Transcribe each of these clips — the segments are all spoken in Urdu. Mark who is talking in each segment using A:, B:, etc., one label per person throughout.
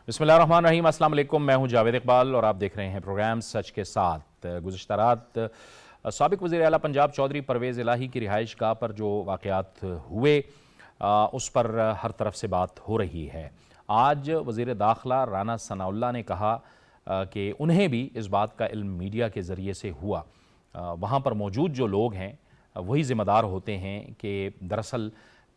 A: بسم اللہ الرحمن الرحیم۔ السلام علیکم، میں ہوں جاوید اقبال اور آپ دیکھ رہے ہیں پروگرام سچ کے ساتھ۔ گزشتہ رات سابق وزیر اعلیٰ پنجاب چودھری پرویز الہی کی رہائش گاہ پر جو واقعات ہوئے اس پر ہر طرف سے بات ہو رہی ہے۔ آج وزیر داخلہ رانا ثناءاللہ نے کہا کہ انہیں بھی اس بات کا علم میڈیا کے ذریعے سے ہوا۔ وہاں پر موجود جو لوگ ہیں وہی ذمہ دار ہوتے ہیں کہ دراصل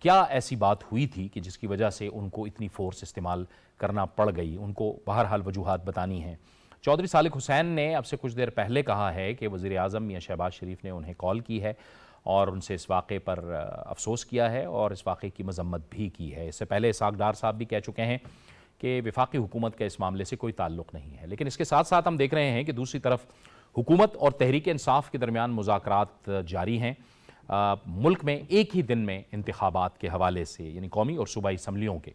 A: کیا ایسی بات ہوئی تھی کہ جس کی وجہ سے ان کو اتنی فورس استعمال کرنا پڑ گئی۔ ان کو بہرحال وجوہات بتانی ہیں۔ چودھری صالح حسین نے اب سے کچھ دیر پہلے کہا ہے کہ وزیر اعظم میاں شہباز شریف نے انہیں کال کی ہے اور ان سے اس واقعے پر افسوس کیا ہے اور اس واقعے کی مذمت بھی کی ہے۔ اس سے پہلے اسحاق ڈار صاحب بھی کہہ چکے ہیں کہ وفاقی حکومت کا اس معاملے سے کوئی تعلق نہیں ہے۔ لیکن اس کے ساتھ ساتھ ہم دیکھ رہے ہیں کہ دوسری طرف حکومت اور تحریک انصاف کے درمیان مذاکرات جاری ہیں۔ ملک میں ایک ہی دن میں انتخابات کے حوالے سے یعنی قومی اور صوبائی اسمبلیوں کے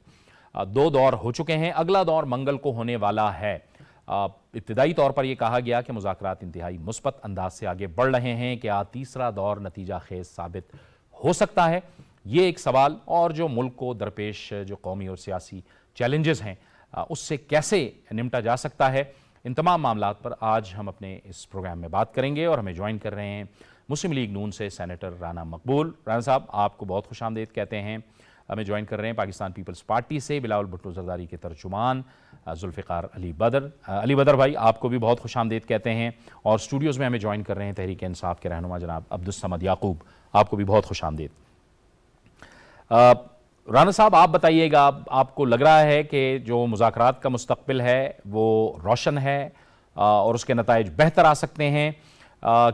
A: 2 دور ہو چکے ہیں۔ اگلا دور منگل کو ہونے والا ہے۔ ابتدائی طور پر یہ کہا گیا کہ مذاکرات انتہائی مثبت انداز سے آگے بڑھ رہے ہیں۔ کیا تیسرا دور نتیجہ خیز ثابت ہو سکتا ہے؟ یہ ایک سوال، اور جو ملک کو درپیش جو قومی اور سیاسی چیلنجز ہیں اس سے کیسے نمٹا جا سکتا ہے، ان تمام معاملات پر آج ہم اپنے اس پروگرام میں بات کریں گے۔ اور ہمیں جوائن کر رہے ہیں مسلم لیگ نون سے سینیٹر رانا مقبول۔ رانا صاحب، آپ کو بہت خوش آمدید کہتے ہیں۔ ہمیں جوائن کر رہے ہیں پاکستان پیپلز پارٹی سے بلاول بھٹو زرداری کے ترجمان ذوالفقار علی بدر۔ علی بدر بھائی، آپ کو بھی بہت خوش آمدید کہتے ہیں۔ اور اسٹوڈیوز میں ہمیں جوائن کر رہے ہیں تحریک انصاف کے رہنما جناب عبدالصمد یعقوب، آپ کو بھی بہت خوش آمدید۔ رانا صاحب، آپ بتائیے گا، آپ کو لگ رہا ہے کہ جو مذاکرات کا مستقبل ہے وہ روشن ہے اور اس کے نتائج بہتر آ سکتے ہیں؟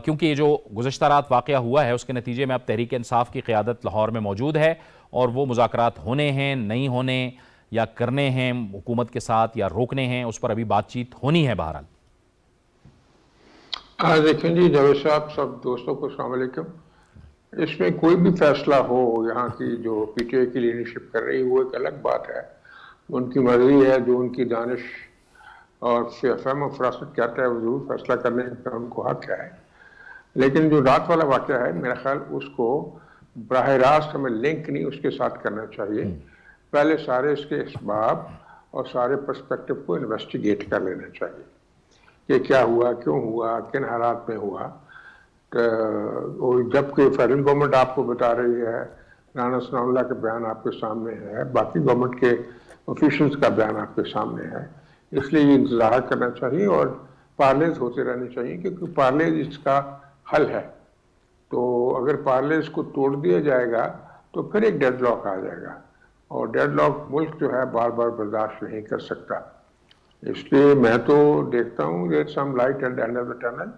A: کیونکہ یہ جو گزشتہ رات واقعہ ہوا ہے اس کے نتیجے میں اب تحریک انصاف کی قیادت لاہور میں موجود ہے اور وہ مذاکرات ہونے ہیں، نہیں ہونے، یا کرنے ہیں حکومت کے ساتھ یا روکنے ہیں، اس پر ابھی بات چیت ہونی ہے بہرحال۔
B: دیکھیں جی جاوید صاحب، سب دوستوں کو السلام علیکم۔ اس میں کوئی بھی فیصلہ ہو، یہاں کی جو پی ٹی آئی کی لیڈرشپ کر رہی وہ ایک الگ بات ہے، ان کی مرضی ہے، جو ان کی دانش اور فہم و فراست کہتا ہے وہ ضرور فیصلہ کرنے کا ان کو حق ہے۔ لیکن جو رات والا واقعہ ہے، میرا خیال اس کو براہ راست ہمیں لنک نہیں اس کے ساتھ کرنا چاہیے۔ پہلے سارے اس کے اسباب اور سارے پرسپیکٹو کو انویسٹیگیٹ کر لینا چاہیے کہ کیا ہوا، کیوں ہوا، کن حالات میں ہوا۔ اور جبکہ فیڈرل گورنمنٹ آپ کو بتا رہی ہے، رانا ثناءاللہ کا بیان آپ کے سامنے ہے، باقی گورنمنٹ کے آفیشلز کا بیان آپ کے سامنے ہے، اس لیے یہ انتظار کرنا چاہیے اور پارلیز ہوتے رہنے چاہیے، کیونکہ پارلیز اس کا حل ہے۔ تو اگر پارلیز کو توڑ دیا جائے گا تو پھر ایک ڈیڈ لاک آ جائے گا، اور ڈیڈ لاک ملک جو ہے بار بار برداشت نہیں کر سکتا۔ اس لیے میں تو دیکھتا ہوں کہ some light at the end of the tunnel.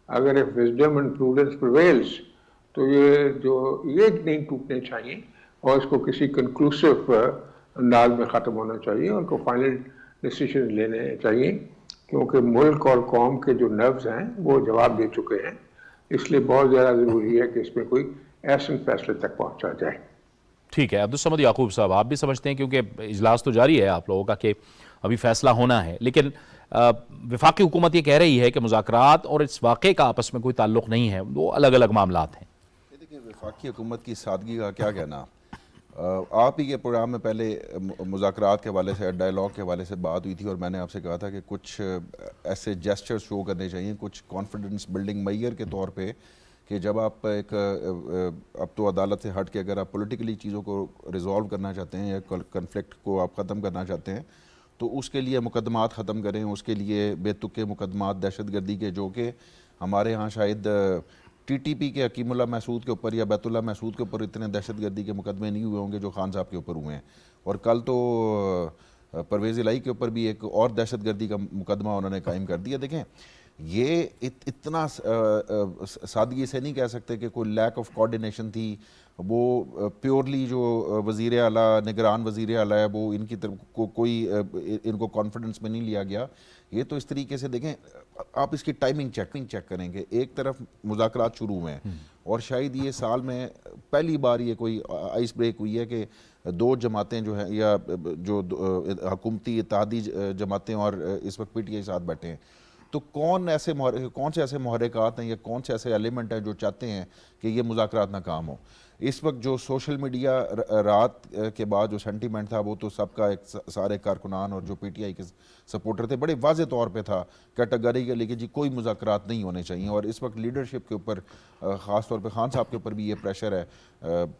B: اگر if wisdom and prudence prevails تو یہ نہیں ٹوٹنے چاہیے اور اس کو کسی کنکلوسیو انداز میں ختم ہونا چاہیے، اور کو فائنل ڈیسیشن لینے چاہیے، کیونکہ ملک اور قوم کے جو نروز ہیں وہ جواب دے چکے ہیں۔ اس لیے بہت زیادہ ضروری ہے کہ اس میں کوئی ایسے فیصلے تک پہنچا جائے۔
A: ٹھیک ہے عبدالصمد یعقوب صاحب، آپ بھی سمجھتے ہیں، کیونکہ اجلاس تو جاری ہے آپ لوگوں کا، کہ ابھی فیصلہ ہونا ہے، لیکن وفاقی حکومت یہ کہہ رہی ہے کہ مذاکرات اور اس واقعے کا آپس میں کوئی تعلق نہیں ہے، وہ الگ الگ معاملات ہیں۔
C: دیکھیں، وفاقی حکومت کی سادگی کا کیا کہنا۔ آپ ہی کے پروگرام میں پہلے مذاکرات کے حوالے سے، ڈائیلاگ کے حوالے سے بات ہوئی تھی، اور میں نے آپ سے کہا تھا کہ کچھ ایسے جیسچر شو کرنے چاہیے، کچھ کانفیڈنس بلڈنگ معیار کے طور پہ، کہ جب آپ ایک اب تو عدالت سے ہٹ کے اگر آپ پولیٹیکلی چیزوں کو ریزالو کرنا چاہتے ہیں یا کنفلکٹ کو آپ ختم کرنا چاہتے ہیں تو اس کے لیے مقدمات ختم کریں، اس کے لیے بے تکے مقدمات دہشت گردی کے، جو کہ ہمارے ہاں شاید ٹی ٹی پی کے حکیم اللہ محسود کے اوپر یا بیت اللہ محسود کے اوپر اتنے دہشت گردی کے مقدمے نہیں ہوئے ہوں گے جو خان صاحب کے اوپر ہوئے ہیں۔ اور کل تو پرویز الہی کے اوپر بھی ایک اور دہشت گردی کا مقدمہ انہوں نے قائم کر دیا۔ دیکھیں، یہ اتنا سادگی سے نہیں کہہ سکتے کہ کوئی لیک آف کوارڈینیشن تھی، وہ پیورلی جو وزیر اعلیٰ، نگران وزیر اعلیٰ ہے، وہ ان کی طرف کوئی ان کو کانفیڈنس میں نہیں لیا گیا۔ یہ تو اس طریقے سے دیکھیں، آپ اس کی ٹائمنگ چیک کریں گے، ایک طرف مذاکرات شروع ہوئے ہیں اور شاید یہ سال میں پہلی بار یہ کوئی آئس بریک ہوئی ہے کہ 2 جماعتیں جو ہیں، یا جو حکومتی اتحادی جماعتیں اور اس وقت پی ٹی آئی ساتھ بیٹھے ہیں، تو کون سے ایسے محرکات ہیں یا کون سے ایسے ایلیمنٹ ہیں جو چاہتے ہیں کہ یہ مذاکرات ناکام ہو۔ اس وقت جو سوشل میڈیا رات کے بعد جو سینٹیمنٹ تھا وہ تو سب کا ایک سارے کارکنان اور جو پی ٹی آئی کے سپورٹر تھے بڑے واضح طور پہ تھا کیٹیگری کے لے کے جی کوئی مذاکرات نہیں ہونے چاہیے. اور اس وقت لیڈرشپ کے اوپر خاص طور پہ خان صاحب کے اوپر بھی یہ پریشر ہے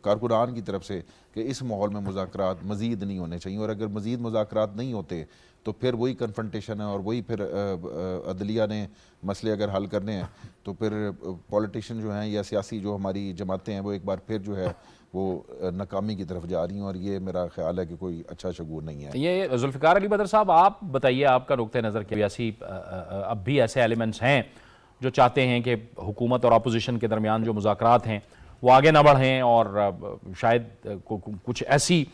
C: کارکنان کی طرف سے کہ اس ماحول میں مذاکرات مزید نہیں ہونے چاہیے. اور اگر مزید مذاکرات نہیں ہوتے تو پھر وہی کنفرنٹیشن ہے اور وہی پھر عدلیہ نے مسئلے اگر حل کرنے ہیں تو پھر پولیٹیشین جو ہیں یا سیاسی جو ہماری جماعتیں ہیں وہ ایک بار پھر جو ہے وہ ناکامی کی طرف جا رہی ہیں. اور یہ میرا خیال ہے کہ کوئی اچھا شگون نہیں ہے.
A: یہ ذوالفقار علی بدر صاحب آپ بتائیے آپ کا نقطہ نظر کہ اب بھی ایسے ایلیمنٹس ہیں جو چاہتے ہیں کہ حکومت اور اپوزیشن کے درمیان جو مذاکرات ہیں وہ آگے نہ بڑھیں اور شاید کچھ ایسی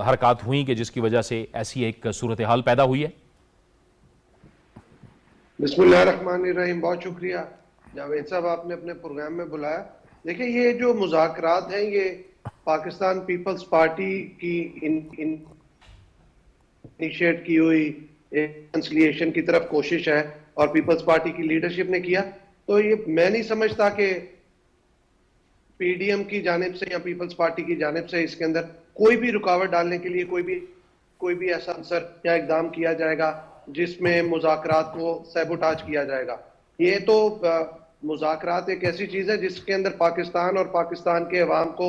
A: حرکات ہوئیں کہ جس کی وجہ سے ایسی ایک صورتحال پیدا ہوئی ہے؟
D: بسم اللہ الرحمن الرحیم. بہت شکریہ جاوید صاحب آپ نے اپنے پروگرام میں بلایا. دیکھیں یہ جو مذاکرات ہیں یہ پاکستان پیپلز پارٹی کی انیشیٹ کی ہوئی کنسلیشن کی طرف کوشش ہے اور پیپلز پارٹی کی لیڈرشپ نے کیا. تو یہ میں نہیں سمجھتا کہ پی ڈی ایم کی جانب سے یا پیپلز پارٹی کی جانب سے اس کے اندر کوئی بھی رکاوٹ ڈالنے کے لیے کوئی بھی ایسا عنصر یا اقدام کیا جائے گا جس میں مذاکرات کو سیبوٹاج کیا جائے گا. یہ تو مذاکرات ایک ایسی چیز ہے جس کے اندر پاکستان اور پاکستان کے عوام کو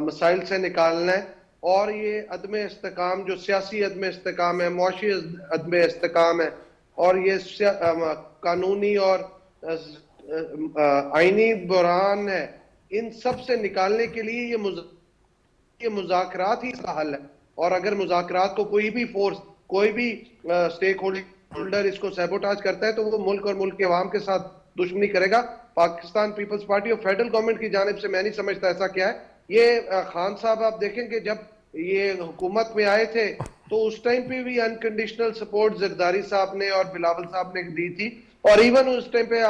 D: مسائل سے نکالنا ہے. اور یہ عدم استحکام جو سیاسی عدم استحکام ہے, معاشی عدم استحکام ہے اور یہ قانونی اور آئینی بحران ہے, ان سب سے نکالنے کے لیے یہ مذاکرات ہی اس کا حل ہے. اور اگر مذاکرات کو کوئی بھی فورس کوئی بھی سٹیک ہولڈر اس کو سیبوٹاج کرتا ہے تو وہ ملک اور ملک کے عوام کے ساتھ دشمنی کرے گا. پاکستان پیپلز پارٹی اور فیڈرل گورنمنٹ کی جانب سے میں نہیں سمجھتا ایسا کیا ہے. یہ خان صاحب آپ دیکھیں کہ جب یہ حکومت میں آئے تھے تو اس ٹائم پہ بھی انکنڈیشنل سپورٹ زرداری صاحب نے اور بلاول صاحب نے دی تھی, اور ایون اس ٹائم پہ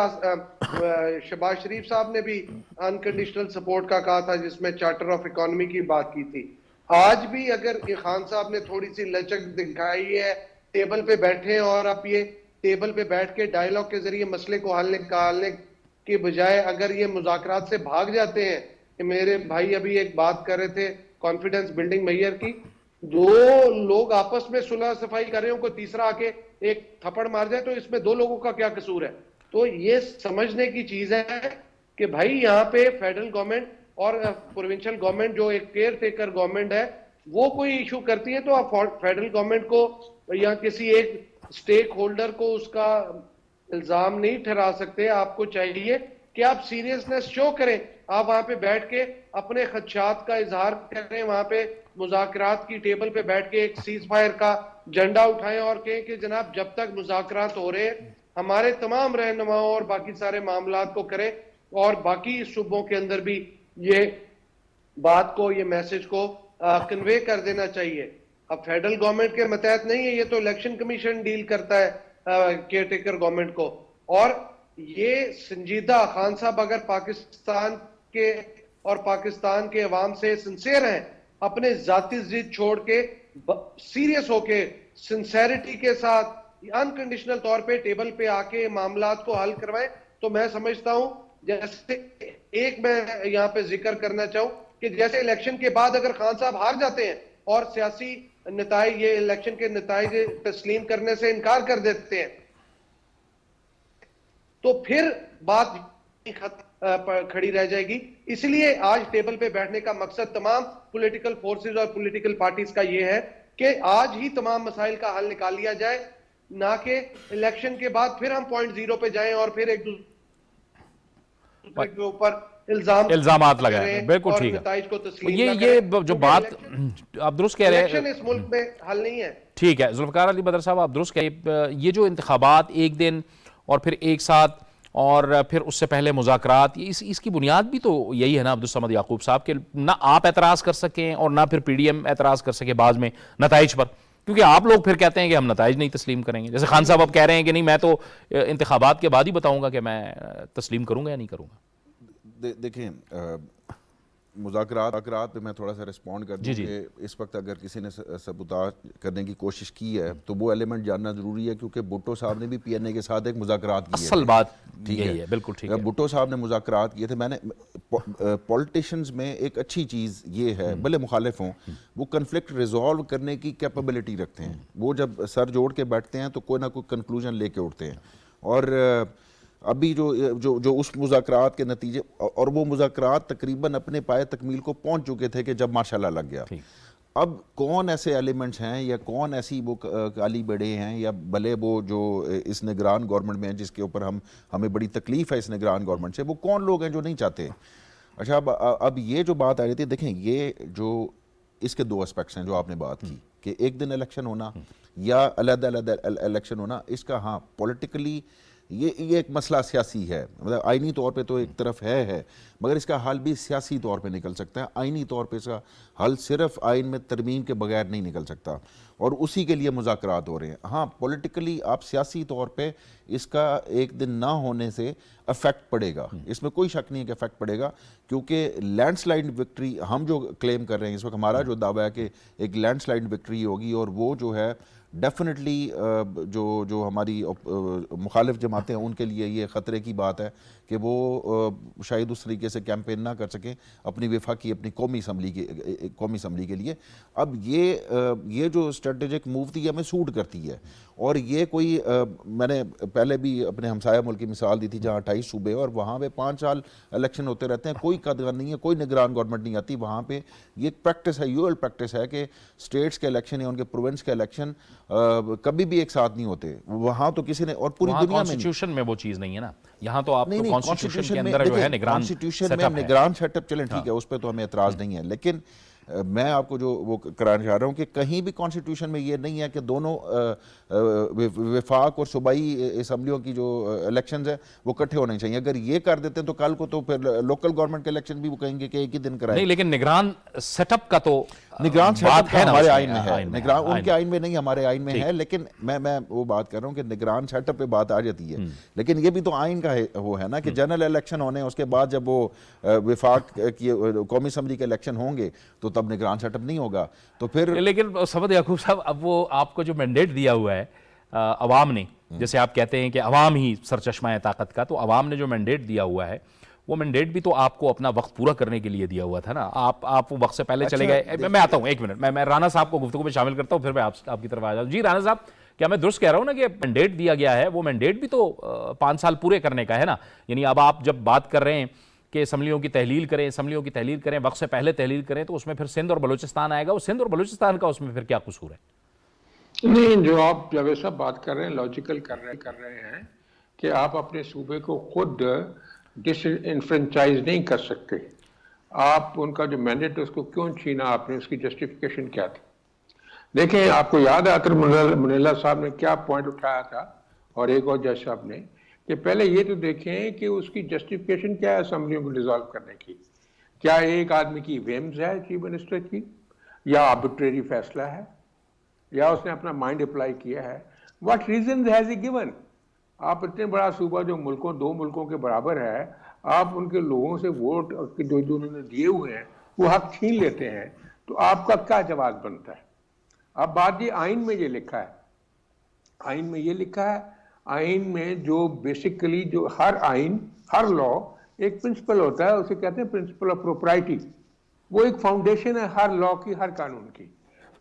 D: شہباز شریف صاحب نے بھی انکنڈیشنل سپورٹ کا کہا تھا جس میں چارٹر آف اکانومی کی بات کی تھی. آج بھی اگر خان صاحب نے تھوڑی سی لچک دکھائی ہے, ٹیبل پہ بیٹھے ہیں اور آپ یہ ٹیبل پہ بیٹھ کے ڈائیلاگ کے ذریعے مسئلے کو حل نکالنے کے بجائے اگر یہ مذاکرات سے بھاگ جاتے ہیں کہ میرے بھائی ابھی ایک بات کر رہے تھے کانفیڈنس بلڈنگ میئر کی, دو لوگ آپس میں صلح صفائی کر رہے ہوں کوئی تیسرا آ کے ایک تھپڑ مار جائے تو اس میں دو لوگوں کا کیا قصور ہے. تو یہ سمجھنے کی چیز ہے کہ بھائی یہاں پہ فیڈرل گورنمنٹ اور پروونشل گورنمنٹ جو ایک کیئر ٹیکر گورنمنٹ ہے وہ کوئی ایشو کرتی ہے تو آپ فیڈرل گورنمنٹ کو یا کسی ایک سٹیک ہولڈر کو اس کا الزام نہیں ٹھہرا سکتے. آپ کو چاہیے کہ آپ سیریسنس شو کریں, آپ وہاں پہ بیٹھ کے اپنے خدشات کا اظہار کریں, وہاں پہ مذاکرات کی ٹیبل پہ بیٹھ کے ایک سیز فائر کا جھنڈا اٹھائیں اور کہیں کہ جناب جب تک مذاکرات ہو رہے ہمارے تمام رہنماؤں اور باقی سارے معاملات کو کریں. اور باقی صوبوں کے اندر بھی یہ بات کو یہ میسج کو کنوے کر دینا چاہیے. اب فیڈرل گورنمنٹ کے متحد نہیں ہے, یہ تو الیکشن کمیشن ڈیل کرتا ہے کیئر ٹیکر گورنمنٹ کو. اور یہ سنجیدہ خان صاحب اگر پاکستان کے اور پاکستان کے عوام سے سنسیئر ہیں, اپنے ذاتی ضد چھوڑ کے سیریس ہو کے سنسیریٹی کے ساتھ انکنڈیشنل طور پہ ٹیبل پہ آ کے معاملات کو حل کروائیں, تو میں سمجھتا ہوں جیسے ایک میں یہاں پہ ذکر کرنا چاہوں کہ جیسے الیکشن کے بعد اگر خان صاحب ہار جاتے ہیں اور سیاسی نتائج یہ الیکشن کے نتائج تسلیم کرنے سے انکار کر دیتے ہیں تو پھر بات کھڑی رہ جائے گی. اس لیے آج ٹیبل پہ بیٹھنے کا مقصد تمام پولیٹیکل فورسز اور پولیٹیکل پارٹیز کا یہ ہے کہ آج ہی تمام مسائل کا حل نکال لیا جائے, نہ کہ الیکشن کے بعد پھر ہم پوائنٹ زیرو پہ جائیں اور پھر ایک دوسرے کے اوپر
A: الزامات لگائیں. بالکل ٹھیک ہے, یہ جو بات آپ درست کہہ رہے ہیں
D: الیکشن اس ملک میں حل نہیں ہے.
A: ٹھیک ہے ذوالفقار علی بدر صاحب آپ درست کہہ رہے ہیں, یہ جو انتخابات ایک دن اور پھر ایک ساتھ اور پھر اس سے پہلے مذاکرات, اس کی بنیاد بھی تو یہی ہے نا عبدالصمد یعقوب صاحب, کہ نہ آپ اعتراض کر سکیں اور نہ پھر پی ڈی ایم اعتراض کر سکے بعض میں نتائج پر, کیونکہ آپ لوگ پھر کہتے ہیں کہ ہم نتائج نہیں تسلیم کریں گے. جیسے خان صاحب اب کہہ رہے ہیں کہ نہیں میں تو انتخابات کے بعد ہی بتاؤں گا کہ میں تسلیم کروں گا یا نہیں کروں گا.
C: دیکھیں مذاکرات پہ میں تھوڑا سا رسپونڈ کر دوں کہ اس وقت اگر کسی نے سبوتاژ کرنے کی کوشش کی ہے تو وہ ایلیمنٹ جاننا ضروری ہے، کیونکہ بھٹو صاحب نے بھی پی این اے کے ساتھ ایک مذاکرات کیے،
A: اصل بات یہی ہے، بالکل ٹھیک ہے،
C: بھٹو صاحب نے مذاکرات کیے تھے۔ میں نے پولیٹیشنز میں ایک اچھی چیز یہ ہے، بھلے مخالف ہوں، وہ کنفلکٹ ریزالو کرنے کی کیپیبلٹی رکھتے ہیں، وہ جب سر جوڑ کے بیٹھتے ہیں تو کوئی نہ کوئی کنکلوژن لے کے اٹھتے ہیں، اور ابھی جو اس مذاکرات کے نتیجے، اور وہ مذاکرات تقریباً اپنے پائے تکمیل کو پہنچ چکے تھے کہ جب ماشاءاللہ لگ گیا۔ اب کون ایسے ایلیمنٹس ہیں یا کون ایسی وہ کالی بڑے ہیں یا بھلے وہ جو اس نگران گورنمنٹ میں ہیں جس کے اوپر ہمیں بڑی تکلیف ہے اس نگران گورنمنٹ سے، وہ کون لوگ ہیں جو نہیں چاہتے؟ اچھا اب یہ جو بات آ رہی تھی، دیکھیں یہ جو اس کے دو اسپیکٹس ہیں جو آپ نے بات کی کہ ایک دن الیکشن ہونا یا علیحدہ الیکشن ہونا، اس کا ہاں پولیٹیکلی یہ ایک مسئلہ سیاسی ہے، مطلب آئینی طور پہ تو ایک طرف ہے مگر اس کا حل بھی سیاسی طور پہ نکل سکتا ہے، آئینی طور پہ اس کا حل صرف آئین میں ترمیم کے بغیر نہیں نکل سکتا، اور اسی کے لیے مذاکرات ہو رہے ہیں۔ ہاں پولیٹیکلی آپ سیاسی طور پہ اس کا ایک دن نہ ہونے سے افیکٹ پڑے گا، اس میں کوئی شک نہیں ہے کہ افیکٹ پڑے گا، کیونکہ لینڈ سلائڈ وکٹری ہم جو کلیم کر رہے ہیں اس وقت، ہمارا جو دعویٰ ہے کہ ایک لینڈ سلائڈ وکٹری ہوگی، اور وہ جو ہے ڈیفینیٹلی جو ہماری مخالف جماعتیں ہیں ان کے لیے یہ خطرے کی بات ہے کہ وہ شاید اس طریقے سے کیمپین نہ کر سکیں اپنی وفاقی اپنی قومی اسمبلی کے لیے۔ اب یہ جو اسٹریٹجک موو تھی ہمیں سوٹ کرتی ہے، اور یہ کوئی میں نے پہلے بھی اپنے ہمسایہ ملک کی مثال دی تھی جہاں 28 صوبے اور وہاں پہ 5 سال الیکشن ہوتے رہتے ہیں، کوئی قدغن نہیں ہے، کوئی نگران گورنمنٹ نہیں آتی وہاں پہ۔ یہ ایک پریکٹس ہے، یوئل پریکٹس ہے کہ اسٹیٹس کے الیکشن یا ان کے پروونس کے الیکشن کبھی بھی ایک ساتھ نہیں ہوتے، وہاں تو کسی نے، اور پوری دنیا میں
A: کانسٹیٹیوشن میں وہ چیز نہیں ہے نا، یہاں تو آپ کو کانسٹیٹیوشن کے اندر جو ہے نگران
C: سیٹ اپ، چلیں ٹھیک ہے اس پہ تو ہمیں اعتراض نہیں ہے، لیکن میں آپ کو جو وہ کرانا چاہ رہا ہوں کہ کہیں بھی کانسٹیٹیوشن میں یہ نہیں ہے کہ دونوں وفاق اور صوبائی اسمبلیوں کی جو الیکشنز ہیں وہ اکٹھے ہونے چاہیے۔ اگر یہ کر دیتے ہیں تو کل کو تو پھر لوکل گورنمنٹ کے الیکشن بھی وہ کہیں گے کہ ایک ہی دن کرائیں۔
A: نہیں، لیکن نگران سیٹ اپ کا تو
C: نگران سیٹ اپ
A: ہے
C: ہمارے آئین میں ہے، نگران ان کے آئین میں نہیں ہمارے آئین میں ہے، لیکن میں وہ بات کر رہا ہوں کہ نگران سیٹ اپ پہ بات آ جاتی ہے، لیکن یہ بھی تو آئین کا وہ ہے نا کہ جنرل الیکشن ہونے اس کے بعد جب وہ وفاق کی قومی اسمبلی کے الیکشن ہوں گے تو تب نگران سیٹ اپ نہیں ہوگا، تو پھر۔
A: لیکن صفوت یعقوب صاحب، اب وہ آپ کو جو مینڈیٹ دیا ہوا ہے عوام نے، جیسے آپ کہتے ہیں کہ عوام ہی سرچشمہ ہے طاقت کا، تو عوام نے جو مینڈیٹ دیا ہوا ہے وہ مینڈیٹ بھی تو آپ کو اپنا وقت پورا کرنے کے لیے دیا ہوا تھا نا، آپ وہ وقت سے پہلے چلے گئے۔ میں آتا ہوں، ایک منٹ، میں رانا صاحب کو گفتگو میں شامل کرتا ہوں، پھر میں آپ کی طرف آ جاؤں۔ جی رانا صاحب، کیا میں درست کہہ رہا ہوں نا کہ مینڈیٹ دیا گیا ہے، وہ مینڈیٹ بھی تو 5 سال پورے کرنے کا ہے نا؟ یعنی اب آپ جب بات کر رہے ہیں کہ اسمبلیوں کی تحلیل کریں، وقت سے پہلے تحلیل کریں، تو اس میں پھر سندھ اور بلوچستان آئے گا، وہ سندھ اور بلوچستان کا اس میں پھر کیا قصور ہے؟
B: نہیں، جو آپ جاوید صاحب بات کر رہے ہیں لاجیکل کر رہے ہیں کہ آپ اپنے صوبے کو خود ڈس انفرینچائز نہیں کر سکتے، آپ ان کا جو مینڈیٹ اس کو کیوں چھینا آپ نے، اس کی جسٹیفیکیشن کیا تھی؟ دیکھیں، آپ کو یاد ہے عطر منیلا صاحب نے کیا پوائنٹ اٹھایا تھا، اور ایک اور جج صاحب نے، کہ پہلے یہ تو دیکھیں کہ اس کی جسٹیفیکیشن کیا ہے اسمبلیوں کو ڈیزالو کرنے کی۔ کیا ایک آدمی کی ویمز ہے چیف منسٹر کی، یا آربیٹریری فیصلہ ہے، یا اس نے اپنا مائنڈ اپلائی کیا ہے؟ What reasons has he given? آپ اتنے بڑا صوبہ جو دو ملکوں کے برابر ہے، آپ ان کے لوگوں سے ووٹ جو انہوں نے دیے ہوئے ہیں وہ حق چھین لیتے ہیں، تو آپ کا کیا جواب بنتا ہے؟ اب بات یہ آئین میں یہ لکھا ہے، آئین میں جو بیسیکلی جو ہر لا ایک پرنسپل ہوتا ہے، اسے کہتے ہیں پرنسپل آف پروپرائٹی، وہ ایک فاؤنڈیشن ہے ہر لا کی، ہر قانون کی۔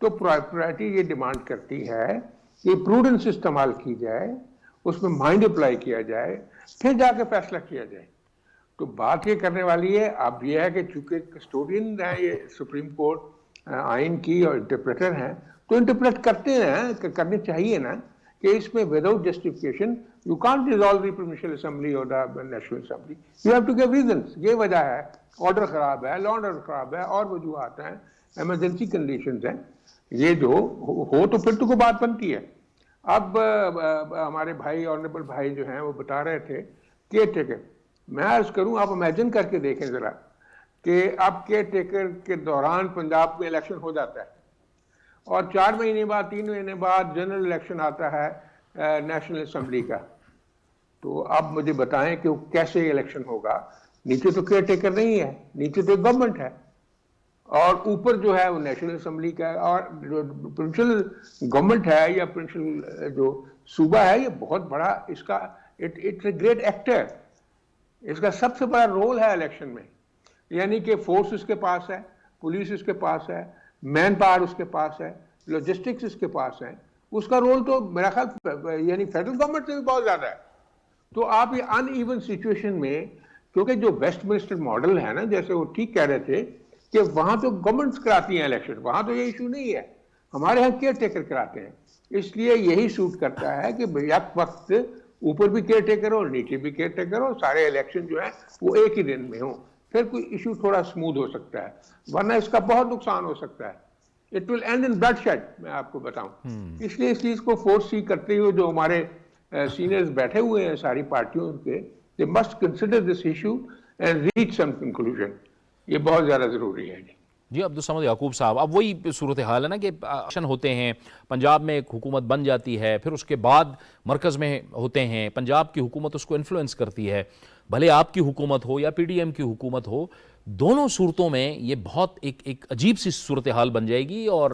B: تو پروپرائٹی یہ ڈیمانڈ کرتی ہے کہ پروڈنس استعمال کی جائے، اس میں مائنڈ اپلائی کیا جائے، پھر جا کے فیصلہ کیا جائے۔ تو بات یہ کرنے والی ہے، اب یہ ہے کہ چونکہ کسٹوڈین ہے یہ سپریم کورٹ آئین کی اور انٹرپریٹر ہیں، تو انٹرپریٹ کرتے ہیں، کرنے چاہیے نا، کہ اس میں without justification you can't dissolve the provincial assembly اور the national assembly, you have to give reasons. یہ وجہ ہے، آرڈر خراب ہے، لا آرڈر خراب ہے، اور وجوہات ہیں، ایمرجنسی کنڈیشنز ہیں، یہ جو ہو تو پھر تو کوئی بات بنتی ہے۔ اب ہمارے بھائی آنریبل بھائی جو ہیں وہ بتا رہے تھے کیئر ٹیکر، میں عرض کروں آپ امیجن کر کے دیکھیں ذرا کہ اب کیئر ٹیکر کے دوران پنجاب میں الیکشن ہو جاتا ہے، اور 4 مہینے بعد 3 مہینے بعد جنرل الیکشن آتا ہے نیشنل اسمبلی کا، تو اب مجھے بتائیں کہ وہ کیسے الیکشن ہوگا؟ نیچے تو کیئر ٹیکر نہیں ہے، نیچے تو گورنمنٹ ہے، اور اوپر جو ہے وہ نیشنل اسمبلی کا ہے, اور جو پروونشل گورنمنٹ ہے یا پروونشل جو صوبہ ہے یہ بہت بڑا اس کا اٹس اے گریٹ ایکٹر. اس کا سب سے بڑا رول ہے الیکشن میں, یعنی کہ فورس اس کے پاس ہے, پولیس اس کے پاس ہے, مین پاور اس کے پاس ہے, لاجسٹکس اس کے پاس ہے. اس کا رول تو میرا خیال یعنی فیڈرل گورنمنٹ سے بھی بہت زیادہ ہے. تو آپ یہ ان ایون سچویشن میں, کیونکہ جو ویسٹ منسٹر ماڈل ہے نا, جیسے وہ ٹھیک کہہ رہے تھے کہ وہاں تو گورنمنٹس کراتی ہیں الیکشن, وہاں تو یہ ایشو نہیں ہے, ہمارے ہاں کیئر ٹیکر کراتے ہیں. اس لیے یہی سوٹ کرتا ہے کہ یک وقت اوپر بھی کیئر ٹیکر ہو اور نیچے بھی کیئر ٹیکر ہو, سارے الیکشن جو ہیں وہ ایک ہی دن میں ہوں, پھر کوئی ایشو تھوڑا سموتھ ہو سکتا ہے, ورنہ اس کا بہت نقصان ہو سکتا ہے. It will end in bloodshed, میں آپ کو بتاؤں. اس لیے اس چیز کو فورس سی کرتے ہوئے جو ہمارے سینئرز بیٹھے ہوئے ہیں ساری پارٹیوں کے, they must consider this issue and reach some conclusion. یہ بہت زیادہ ضروری ہے.
A: جی عبدالصمد یعقوب صاحب, اب وہی صورتحال ہے نا کہ الیکشن ہوتے ہیں, پنجاب میں ایک حکومت بن جاتی ہے, پھر اس کے بعد مرکز میں ہوتے ہیں, پنجاب کی حکومت اس کو انفلوئنس کرتی ہے, بھلے آپ کی حکومت ہو یا پی ڈی ایم کی حکومت ہو, دونوں صورتوں میں یہ بہت ایک عجیب سی صورتحال بن جائے گی اور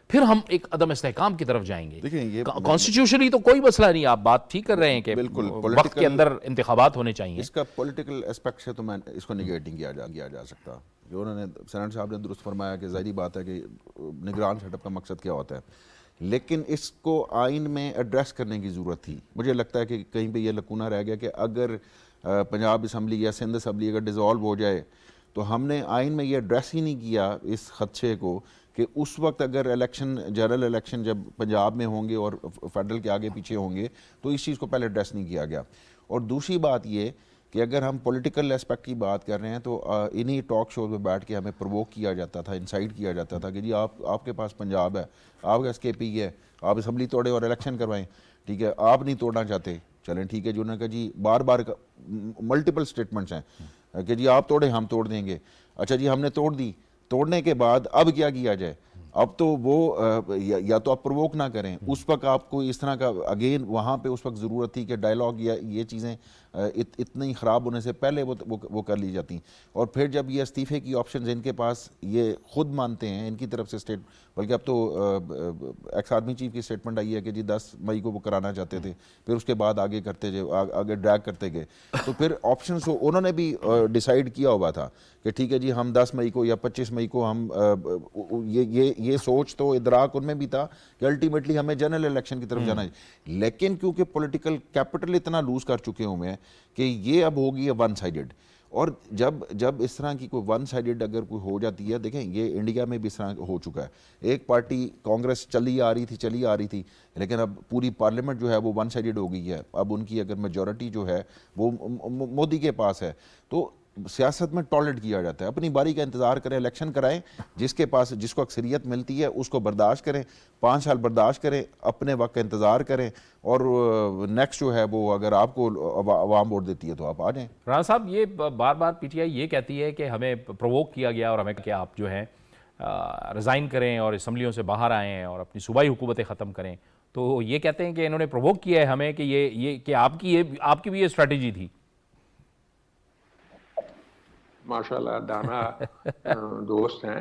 A: پھر ہم ایک عدم استحکام کی طرف جائیں گے.
C: دیکھیں یہ
A: کانسٹیٹیوشنلی تو کوئی مسئلہ نہیں, آپ بات ٹھیک کر رہے ہیں کہ
C: بالکل
A: وقت کے اندر انتخابات ہونے چاہیے.
C: اس کا پولیٹیکل اسپیکٹ سے تو میں اس کو نگیٹنگ کیا جا سکتا. جو انہوں نے سینیٹر صاحب نے درست فرمایا کہ ظاہری بات ہے کہ نگران سیٹ اپ کا مقصد کیا ہوتا ہے, لیکن اس کو آئین میں ایڈریس کرنے کی ضرورت تھی. مجھے لگتا ہے کہ کہیں پہ یہ لکونہ رہ گیا کہ اگر پنجاب اسمبلی یا سندھ اسمبلی اگر ڈیزالو ہو جائے تو ہم نے آئین میں یہ ایڈریس ہی نہیں کیا اس خدشے کو کہ اس وقت اگر الیکشن جنرل الیکشن جب پنجاب میں ہوں گے اور فیڈرل کے آگے پیچھے ہوں گے تو اس چیز کو پہلے ایڈریس نہیں کیا گیا. اور دوسری بات یہ کہ اگر ہم پولیٹیکل اسپیکٹ کی بات کر رہے ہیں تو انہی ٹاک شوز میں بیٹھ کے ہمیں پرووک کیا جاتا تھا, انسائٹ کیا جاتا تھا کہ جی آپ کے پاس پنجاب ہے, آپ کے ایس کے پی ہے, آپ اسمبلی توڑے اور الیکشن کروائیں, ٹھیک ہے, آپ نہیں توڑنا چاہتے, چلیں ٹھیک ہے. جو نے کہا جی بار بار ملٹیپل سٹیٹمنٹس ہیں کہ جی آپ توڑیں ہم توڑ دیں گے. اچھا جی ہم نے توڑ دی, توڑنے کے بعد اب کیا کیا جائے؟ اب تو وہ یا تو آپ پرووک نہ کریں, اس وقت آپ کو اس طرح کا اگین وہاں پہ اس وقت ضرورت تھی کہ ڈائلاگ یا یہ چیزیں اتنی خراب ہونے سے پہلے وہ کر لی جاتی. اور پھر جب یہ استعفے کی آپشنز ان کے پاس یہ خود مانتے ہیں ان کی طرف سے اسٹیٹ, بلکہ اب تو ایکس آرمی چیف کی اسٹیٹمنٹ آئی ہے کہ جی 10 مئی کو وہ کرانا چاہتے تھے, پھر اس کے بعد آگے ڈریگ کرتے گئے. تو پھر آپشنز انہوں نے بھی ڈیسائیڈ کیا ہوا تھا کہ ٹھیک ہے جی ہم 10 مئی کو یا 25 مئی کو ہم یہ سوچ تو ادراک ان میں بھی تھا کہ الٹیمیٹلی ہمیں جنرل الیکشن کی طرف جانا ہے. لیکن کیونکہ پولیٹیکل کیپٹل اتنا لوز کر چکے ہوئے ہیں کہ یہ اب ہوگی ون سائیڈڈ. اور جب اس طرح کی کوئی ون سائیڈڈ اگر کوئی ہو جاتی ہے, دیکھیں یہ انڈیا میں بھی اس طرح ہو چکا ہے. ایک پارٹی کانگریس چلی آ رہی تھی لیکن اب پوری پارلیمنٹ جو ہے وہ ون سائیڈڈ ہو گئی ہے. اب ان کی اگر میجورٹی جو ہے وہ مودی کے پاس ہے تو سیاست میں ٹالریٹ کیا جاتا ہے. اپنی باری کا انتظار کریں, الیکشن کرائیں, جس کو اکثریت ملتی ہے اس کو برداشت کریں, 5 سال برداشت کریں, اپنے وقت کا انتظار کریں, اور نیکسٹ جو ہے وہ اگر آپ کو عوام ووٹ دیتی ہے تو آپ آ جائیں.
A: رانا صاحب, یہ بار بار پی ٹی آئی یہ کہتی ہے کہ ہمیں پرووک کیا گیا اور ہمیں کہ آپ جو ہیں ریزائن کریں اور اسمبلیوں سے باہر آئیں اور اپنی صوبائی حکومتیں ختم کریں. تو یہ کہتے ہیں کہ انہوں نے پرووک کیا ہے ہمیں کہ یہ کہ آپ کی بھی یہ اسٹریٹجی تھی.
B: ماشاءاللہ دانا دوست ہیں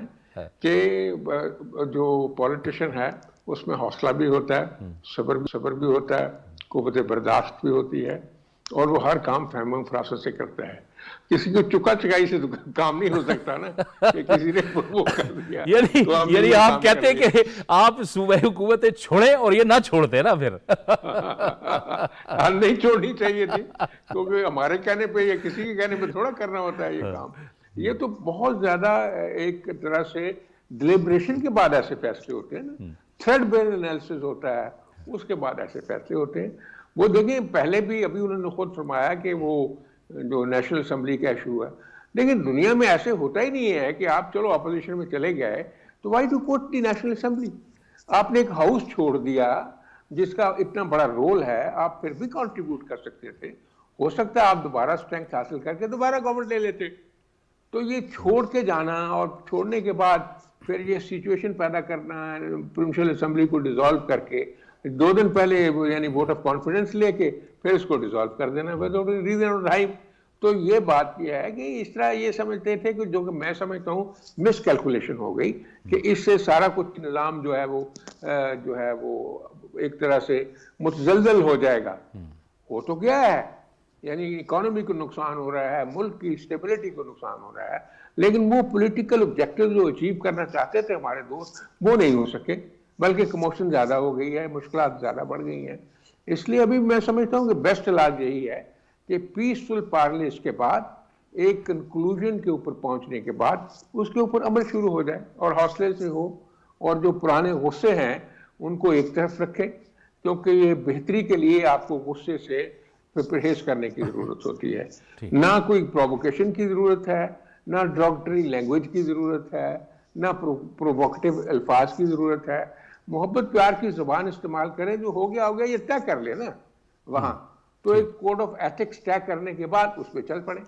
B: کہ جو پولیٹیشین ہے اس میں حوصلہ بھی ہوتا ہے, صبر بھی ہوتا ہے, قوت برداشت بھی ہوتی ہے, اور وہ ہر کام فہم و فراست سے کرتا ہے. کسی کو چکا چکائی سے کام نہیں ہو سکتا نا کہ کسی نے وہ کر دیا.
A: یعنی آپ کہتے ہیں کہ آپ صوبائی حکومتیں چھوڑیں اور یہ نہ چھوڑتے نا پھر
B: نہیں چھوڑنی چاہیے تھی, کیونکہ ہمارے کہنے پہ یا کسی کے کہنے پہ تھوڑا کرنا ہوتا ہے یہ کام. یہ تو بہت زیادہ ایک طرح سے ڈیلیبریشن کے بعد ایسے فیصلے ہوتے ہیں نا, تھریڈ بیسڈ انالیسس ہوتا ہے, اس کے بعد ایسے فیصلے ہوتے ہیں. وہ دیکھیں پہلے بھی ابھی انہوں نے خود فرمایا کہ وہ جو نیشنل اسمبلی کا ایشو ہے, لیکن دنیا میں ایسے ہوتا ہی نہیں ہے کہ آپ چلو اپوزیشن میں چلے گئے تو why to put the national assembly. آپ نے ایک ہاؤس چھوڑ دیا جس کا اتنا بڑا رول ہے, آپ پھر بھی کنٹریبیوٹ کر سکتے تھے. ہو سکتا ہے آپ دوبارہ اسٹرینتھ حاصل کر کے دوبارہ گورنمنٹ لے لیتے. تو یہ چھوڑ کے جانا اور چھوڑنے کے بعد پھر یہ سچویشن پیدا کرنا, پروونشل اسمبلی کو ڈیزالو کر کے 2 دن پہلے یعنی ووٹ آف کانفیڈنس لے کے پھر اس کو ڈیزالو کر دینا ریزن اور ٹائم, تو یہ بات یہ ہے کہ اس طرح یہ سمجھتے تھے کہ جو کہ میں سمجھتا ہوں مس کیلکولیشن ہو گئی کہ اس سے سارا کچھ نظام جو ہے وہ ایک طرح سے متزلزل ہو جائے گا. ہو تو کیا ہے, یعنی اکانومی کو نقصان ہو رہا ہے, ملک کی اسٹیبلٹی کو نقصان ہو رہا ہے, لیکن وہ پولیٹیکل آبجیکٹو جو اچیو کرنا چاہتے تھے ہمارے دوست وہ نہیں ہو سکے, بلکہ کموشن زیادہ ہو گئی ہے, مشکلات زیادہ بڑھ گئی ہیں. اس لیے ابھی میں سمجھتا ہوں کہ بیسٹ علاج یہی ہے کہ پیسفل پارلیز کے بعد ایک کنکلوژن کے اوپر پہنچنے کے بعد اس کے اوپر عمل شروع ہو جائے اور حوصلے سے ہو, اور جو پرانے غصے ہیں ان کو ایک طرف رکھیں, کیونکہ یہ بہتری کے لیے آپ کو غصے سے پرہیز کرنے کی ضرورت ہوتی ہے. نہ کوئی پرووکیشن کی ضرورت ہے, نہ ڈراگٹری لینگویج کی ضرورت ہے, نہ پروووکٹیو الفاظ کی ضرورت ہے. محبت پیار کی زبان استعمال کریں, جو ہو گیا یہ طے کر لے نا وہاں, تو ایک کوڈ آف ایتھکس طے کرنے کے بعد اس پہ چل پڑے.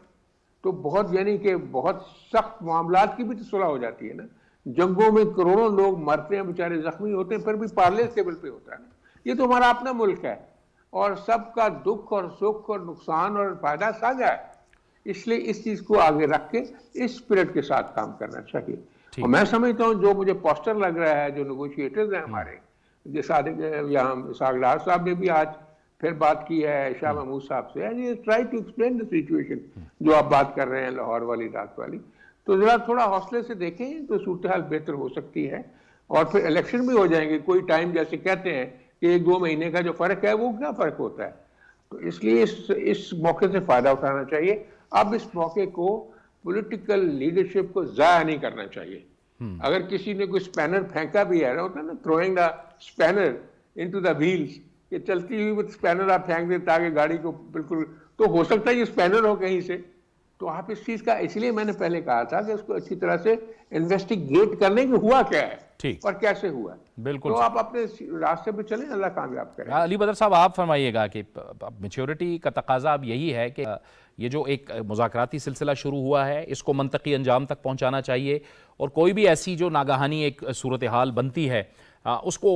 B: تو بہت یعنی کہ بہت سخت معاملات کی بھی تو صلح ہو جاتی ہے نا. جنگوں میں کروڑوں لوگ مرتے ہیں, بیچارے زخمی ہوتے ہیں, پھر بھی پارلیز ٹیبل پہ ہوتا ہے نا. یہ تو ہمارا اپنا ملک ہے اور سب کا دکھ اور سکھ اور نقصان اور فائدہ ساجھا ہے. اس لیے اس چیز کو آگے رکھ کے اس اسپرٹ کے ساتھ کام کرنا چاہیے. اور میں سمجھتا ہوں جو مجھے پوسٹر لگ رہا ہے, جو نیگوشیٹرز ہیں ہمارے, جیسا یہاں اسحاق ڈار صاحب نے بھی آج پھر بات کی ہے شاہ محمود صاحب سے, and he has try to explain the situation جو آپ بات کر رہے ہیں لاہور والی رات والی. تو ذرا تھوڑا حوصلے سے دیکھیں تو صورتحال بہتر ہو سکتی ہے, اور پھر الیکشن بھی ہو جائیں گے. کوئی ٹائم جیسے کہتے ہیں کہ 1-2 مہینے کا جو فرق ہے وہ کیا فرق ہوتا ہے. تو اس لیے اس موقع سے فائدہ اٹھانا چاہیے. اب اس موقع کو پولیٹیکل لیڈرشپ کو ضائع نہیں کرنا چاہیے. اگر کسی نے کوئی اسپینر پھینکا بھی ہے, ہوتا ہے نا throwing the spanner into the wheels, کہ چلتی ہوئی وہ اسپینر آپ پھینک دیں تاکہ گاڑی کو بالکل, تو ہو سکتا ہے یہ اسپینر ہو کہیں سے. تو آپ اس چیز کا, اس لیے میں نے پہلے کہا تھا کہ اس کو اچھی طرح سے انویسٹیگیٹ کرنے کہ ہوا کیا ہے اور کیسے ہوا ہے.
A: بالکل,
B: تو آپ اپنے راستے پہ چلیں, اللہ کامیاب کرے.
A: علی بدر صاحب آپ فرمائیے گا کہ میچورٹی کا تقاضا اب یہی ہے کہ یہ جو ایک مذاکراتی سلسلہ شروع ہوا ہے اس کو منطقی انجام تک پہنچانا چاہیے, اور کوئی بھی ایسی جو ناگہانی ایک صورتحال بنتی ہے اس کو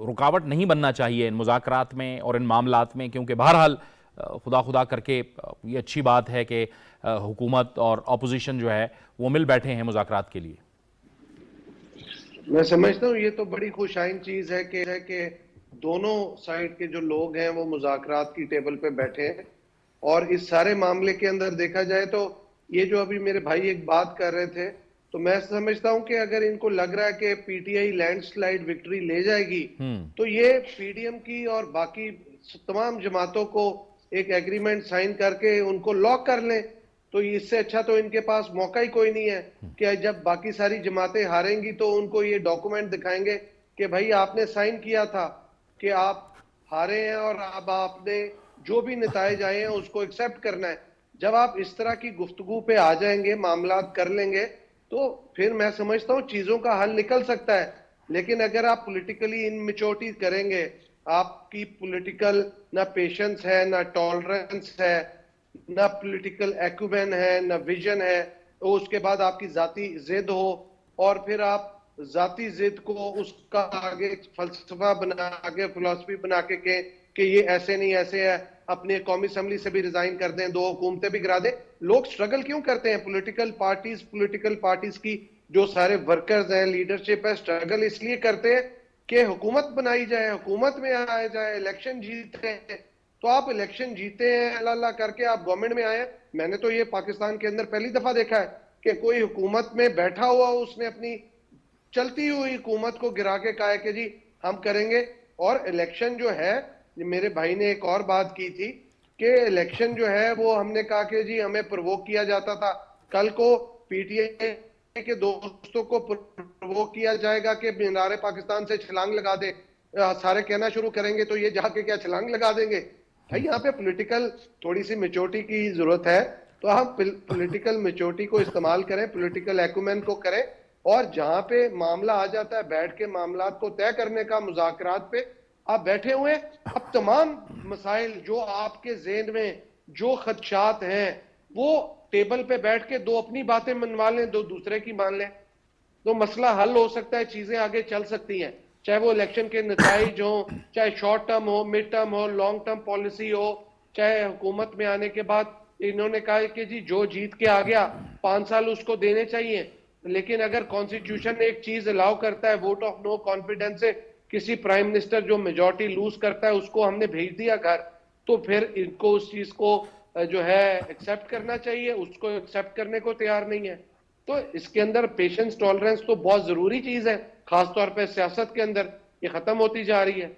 A: رکاوٹ نہیں بننا چاہیے ان مذاکرات میں اور ان معاملات میں, کیونکہ بہرحال خدا کر کے یہ اچھی بات ہے کہ حکومت اور اپوزیشن جو ہے وہ مل بیٹھے ہیں مذاکرات کے لیے.
D: میں سمجھتا ہوں یہ تو بڑی خوش آئند چیز ہے کہ دونوں سائیڈ کے جو لوگ ہیں وہ مذاکرات کی ٹیبل پہ بیٹھے ہیں. اور اس سارے معاملے کے اندر دیکھا جائے تو یہ جو ابھی میرے بھائی ایک بات کر رہے تھے, تو میں سمجھتا ہوں کہ اگر ان کو لگ رہا ہے کہ پی ٹی آئی لینڈ سلائیڈ وکٹری لے جائے گی تو یہ پی ڈی ایم کی اور باقی تمام جماعتوں کو ایک ایگریمنٹ سائن کر کے ان کو لاک کر لیں. تو اس سے اچھا تو ان کے پاس موقع ہی کوئی نہیں ہے کہ جب باقی ساری جماعتیں ہاریں گی تو ان کو یہ ڈاکومنٹ دکھائیں گے کہ بھائی آپ نے سائن کیا تھا کہ آپ ہارے ہیں اور اب آپ نے جو بھی نتائج آئے ہیں اس کو ایکسیپٹ کرنا ہے. جب آپ اس طرح کی گفتگو پہ آ جائیں گے, معاملات کر لیں گے, تو پھر میں سمجھتا ہوں چیزوں کا حل نکل سکتا ہے. لیکن اگر آپ پولیٹیکلی انمیچورٹی کریں گے, آپ کی پولیٹیکل نہ پیشنس ہے, نہ ٹالرنس ہے, نہ پولیٹیکل ایکومین ہے, نہ ویژن ہے, تو اس کے بعد آپ کی ذاتی ضد ہو اور پھر آپ ذاتی ضد کو اس کا آگے فلسفہ بنا کے, فلسفی بنا کے کہیں کہ یہ ایسے نہیں ایسے ہے, اپنے قومی اسمبلی سے بھی ریزائن کر دیں, 2 حکومتیں بھی گرا دیں. لوگ سٹرگل کیوں کرتے ہیں پولیٹیکل پارٹیز کی جو سارے ورکرز ہیں, لیڈرشپ ہے, سٹرگل اس لیے کرتے ہیں کہ حکومت بنائی جائے, حکومت میں آیا جائے, الیکشن جیتے ہیں. تو آپ الیکشن جیتے ہیں اللہ کر کے آپ گورنمنٹ میں آئے. میں نے تو یہ پاکستان کے اندر پہلی دفعہ دیکھا ہے کہ کوئی حکومت میں بیٹھا ہوا اس نے اپنی چلتی ہوئی حکومت کو گرا کے کہا ہے کہ جی ہم کریں گے. اور الیکشن جو ہے, میرے بھائی نے ایک اور بات کی تھی کہ الیکشن جو ہے وہ ہم نے کہا کہ جی ہمیں پرووک کیا جاتا تھا, کل کو پی ٹی آئی کے دوستوں کو پرووک کیا جائے گا کہ مینار پاکستان سے چھلانگ لگا دے. سارے کہنا شروع کریں گے تو یہ جا کے کیا چھلانگ لگا دیں گے. بھائی یہاں پہ پولیٹیکل تھوڑی سی میچورٹی کی ضرورت ہے, تو ہم پولیٹیکل میچورٹی کو استعمال کریں, پولیٹیکل ایکومین کو کریں, اور جہاں پہ معاملہ آ جاتا ہے بیٹھ کے معاملات کو طے کرنے کا, مذاکرات پہ آپ بیٹھے ہوئے, اب تمام مسائل جو آپ کے ذہن میں جو خدشات ہیں وہ ٹیبل پہ بیٹھ کے 2 اپنی باتیں منوا لیں, 2 دوسرے کی مان لیں, تو مسئلہ حل ہو سکتا ہے, چیزیں آگے چل سکتی ہیں. چاہے وہ الیکشن کے نتائج ہوں, چاہے شارٹ ٹرم ہو, مڈ ٹرم ہو, لانگ ٹرم پالیسی ہو, چاہے حکومت میں آنے کے بعد انہوں نے کہا کہ جی جو جیت کے آ گیا 5 سال اس کو دینے چاہیے، لیکن اگر کانسٹیٹیوشن ایک چیز الاؤ کرتا ہے ووٹ آف نو کانفیڈنس سے کسی پرائم منسٹر جو میجورٹی لوز کرتا ہے اس کو ہم نے بھیج دیا گھر، تو پھر ان کو اس چیز کو جو ہے ایکسیپٹ کرنا چاہیے، اس کو ایکسیپٹ کرنے کو تیار نہیں ہے. تو اس کے اندر پیشنس ٹالرنس تو بہت ضروری چیز ہے، خاص طور پہ سیاست کے اندر یہ ختم ہوتی جا رہی ہے.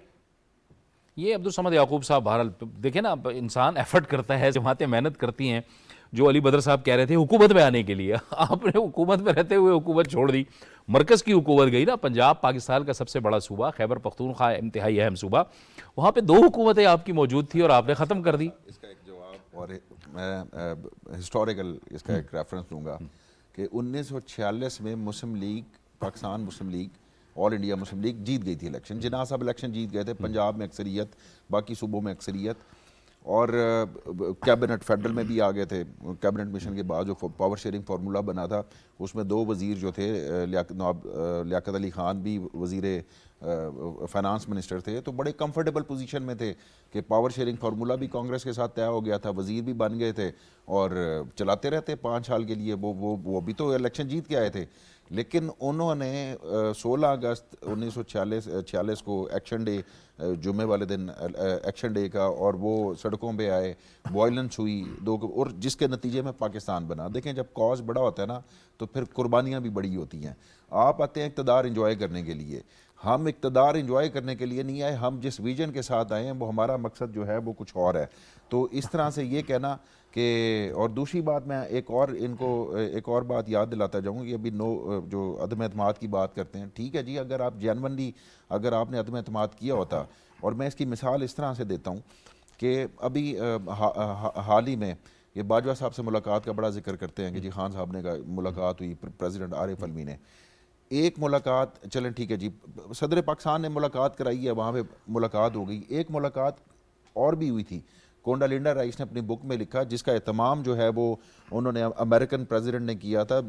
A: یہ عبدالصمد یعقوب صاحب بہرحال دیکھیں نا، انسان ایفرٹ کرتا ہے، جماعتیں محنت کرتی ہیں. جو علی بدر صاحب کہہ رہے تھے حکومت میں آنے کے لیے، آپ نے حکومت میں رہتے ہوئے حکومت چھوڑ دی، مرکز کی حکومت گئی نا. پنجاب پاکستان کا سب سے بڑا صوبہ، خیبر پختونخوا انتہائی اہم صوبہ، وہاں پہ 2 حکومتیں آپ کی موجود تھی اور آپ نے ختم کر دی.
C: اس کا ایک جواب اور میں ہسٹوریکل اس کا ایک ریفرنس دوں گا کہ 1946 میں مسلم لیگ، پاکستان مسلم لیگ، آل انڈیا مسلم لیگ جیت گئی تھی الیکشن. جناح صاحب الیکشن جیت گئے تھے، پنجاب میں اکثریت، باقی صوبوں میں اکثریت، اور کیبنٹ فیڈرل میں بھی آ گئے تھے. کیبنٹ مشن کے بعد جو پاور شیئرنگ فارمولا بنا تھا اس میں 2 وزیر جو تھے، لیاقت علی خان بھی وزیر فائنانس منسٹر تھے، تو بڑے کمفرٹیبل پوزیشن میں تھے کہ پاور شیئرنگ فارمولا بھی کانگریس کے ساتھ طے ہو گیا تھا، وزیر بھی بن گئے تھے اور چلاتے رہتے 5 سال کے لیے. وہ بھی تو الیکشن جیت کے آئے تھے. لیکن انہوں نے 16 اگست 1946 کو ایکشن ڈے، جمعے والے دن ایکشن ڈے کا، اور وہ سڑکوں پہ آئے، وائلنس ہوئی اور جس کے نتیجے میں پاکستان بنا. دیکھیں جب کاز بڑا ہوتا ہے نا تو پھر قربانیاں بھی بڑی ہوتی ہیں. آپ آتے ہیں اقتدار انجوائے کرنے کے لیے، ہم اقتدار انجوائے کرنے کے لیے نہیں آئے، ہم جس ویژن کے ساتھ آئے ہیں وہ ہمارا مقصد جو ہے وہ کچھ اور ہے. تو اس طرح سے یہ کہنا کہ، اور دوسری بات میں ایک اور بات یاد دلاتا جاؤں کہ ابھی جو عدم اعتماد کی بات کرتے ہیں، ٹھیک ہے جی، اگر آپ جینونلی اگر آپ نے عدم اعتماد کیا ہوتا، اور میں اس کی مثال اس طرح سے دیتا ہوں کہ ابھی حال ہی میں یہ باجوہ صاحب سے ملاقات کا بڑا ذکر کرتے ہیں کہ جی خان صاحب نے ملاقات ہوئی پریزیڈنٹ عارف علوی نے. ایک ملاقات چلیں ٹھیک ہے جی، صدر پاکستان نے ملاقات کرائی ہے، وہاں پہ ملاقات ہو گئی. ایک ملاقات اور بھی ہوئی تھی، کونڈا لنڈا رائس نے اپنی بک میں لکھا، جس کا اہتمام جو ہے وہ انہوں نے امریکن پریزیڈنٹ نے کیا تھا.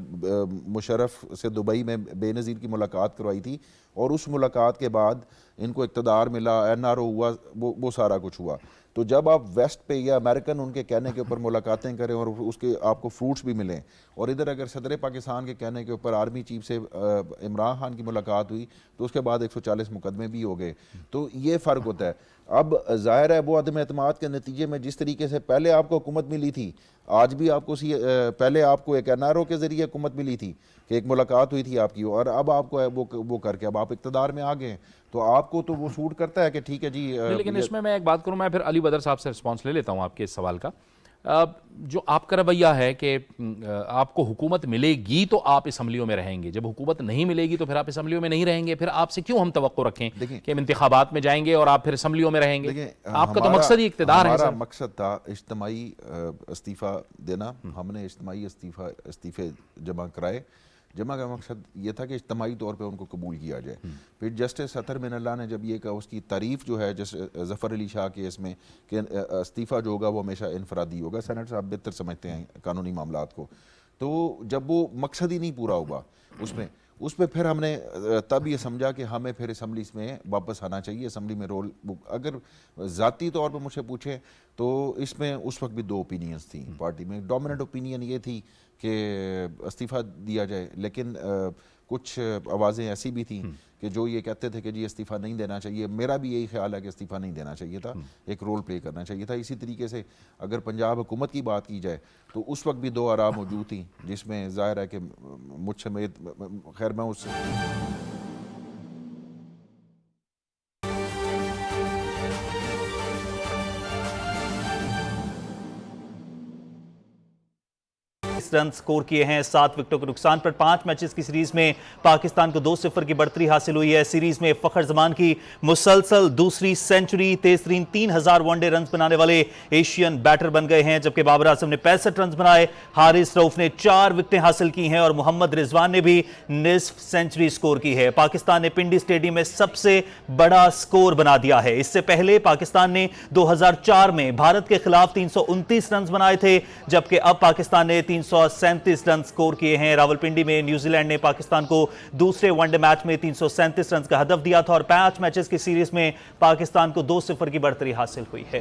C: مشرف سے دبئی میں بے نظیر کی ملاقات کروائی تھی، اور اس ملاقات کے بعد ان کو اقتدار ملا، NRO ہوا، وہ سارا کچھ ہوا. تو جب آپ ویسٹ پہ یا امریکن ان کے کہنے کے اوپر ملاقاتیں کریں اور اس کے آپ کو فروٹس بھی ملیں، اور ادھر اگر صدر پاکستان کے کہنے کے اوپر آرمی چیف سے عمران خان کی ملاقات ہوئی تو اس کے بعد 140 مقدمے بھی ہو گئے. تو یہ فرق ہوتا ہے. اب ظاہر ہے وہ عدم اعتماد کے نتیجے میں جس طریقے سے پہلے آپ کو حکومت ملی تھی، آج بھی آپ کو پہلے آپ کو ایک NRO کے ذریعے حکومت ملی تھی کہ ایک ملاقات ہوئی تھی آپ کی، اور اب آپ کو وہ کر کے اب آپ اقتدار میں آ گئے ہیں، تو آپ کو تو وہ سوٹ کرتا ہے کہ ٹھیک ہے جی.
A: لیکن اس میں ایک بات کروں، میں پھر علی بدر صاحب سے رسپانس لے لیتا ہوں آپ کے اس سوال کا. جو آپ کا رویہ ہے کہ آپ کو حکومت ملے گی تو آپ اسمبلیوں میں رہیں گے، جب حکومت نہیں ملے گی تو پھر آپ اسمبلیوں میں نہیں رہیں گے، پھر آپ سے کیوں ہم توقع رکھیں کہ ہم انتخابات میں جائیں گے اور آپ پھر اسمبلیوں میں رہیں گے؟ آپ کا تو مقصد ہی اقتدار ہے.
C: ہمارا مقصد تھا اجتماعی استعفیٰ دینا، ہم نے اجتماعی استعفے جمع کرائے. جمع کا مقصد یہ تھا کہ اجتماعی طور پہ ان کو قبول کیا جائے. پھر جسٹس اطہر من اللہ نے جب یہ کہا، اس کی تعریف جو ہے ظفر علی شاہ کیس میں کہ استعفیٰ جو ہوگا وہ ہمیشہ انفرادی ہوگا، سینٹ صاحب بہتر سمجھتے ہیں قانونی معاملات کو، تو جب وہ مقصد ہی نہیں پورا ہوا اس پہ پھر ہم نے تب یہ سمجھا کہ ہمیں پھر اسمبلی میں واپس آنا چاہیے، اسمبلی میں رول. اگر ذاتی طور پہ مجھ سے پوچھیں تو اس میں اس وقت بھی 2 اوپینینز تھیں پارٹی میں. ڈومیننٹ اوپینین یہ تھی کہ استعفیٰ دیا جائے، لیکن کچھ آوازیں ایسی بھی تھیں کہ جو یہ کہتے تھے کہ جی استعفیٰ نہیں دینا چاہیے. میرا بھی یہی خیال ہے کہ استعفیٰ نہیں دینا چاہیے تھا، ایک رول پلے کرنا چاہیے تھا. اسی طریقے سے اگر پنجاب حکومت کی بات کی جائے تو اس وقت بھی 2 آراء موجود تھیں، جس میں ظاہر ہے کہ مجھ سمیت، خیر میں اس
E: رن سکور کیے ہیں 7 وکٹوں کے نقصان پر. 5 میچز کی سیریز میں پاکستان کو 2-0 کی بڑھتری حاصل ہوئی ہے. سیریز میں فخر زمان کی مسلسل دوسری سینچری، تیز ترین 3000 ون ڈے رنز بنانے والے ایشین بیٹر بن گئے ہیں، جبکہ بابر اعظم نے 65 رنز بنائے. حارث رؤف نے 4 وکٹیں حاصل کی ہیں اور محمد رضوان نے بھی نصف سینچری سکور کی ہے. پاکستان نے پنڈی اسٹیڈیم میں سب سے بڑا سکور بنا دیا ہے. اس سے پہلے پاکستان نے 2004 میں بھارت کے خلاف 329 رنز بنائے تھے، جبکہ اب پاکستان نے 337 رن سکور کیے ہیں. راولپنڈی میں نیوزی لینڈ نے پاکستان کو دوسرے ون ڈے میچ میں 337 رنز کا ہدف دیا تھا اور 5 میچز کی سیریز میں پاکستان کو 2-0 کی بڑھتری حاصل ہوئی ہے.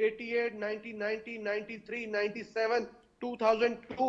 D: 88, 1990, 93, 97, 2002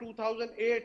D: 2008,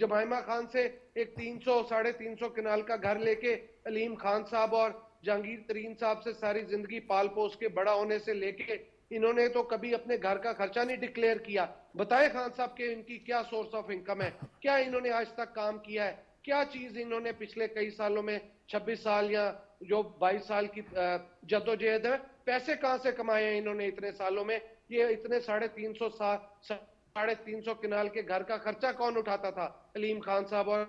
D: جمائمہ خان سے ایک 300 350 کنال کا گھر لے کے علیم خان صاحب اور جہانگیر ترین صاحب سے ساری زندگی پال پوس کے بڑا ہونے سے لے کے انہوں نے تو کبھی اپنے گھر کا خرچہ نہیں ڈکلیئر کیا. بتائیں خان صاحب کہ ان کی کیا سورس آف انکم ہے, کیا انہوں نے آج تک کام کیا ہے, کیا چیز انہوں نے پچھلے کئی سالوں میں 26 سال یا جو 22 سال کی جدوجہد ہے, پیسے کہاں سے کمائے ہیں انہوں نے اتنے سالوں میں؟ یہ اتنے 350 کنال کے گھر کا خرچہ کون اٹھاتا تھا؟ علیم خان صاحب اور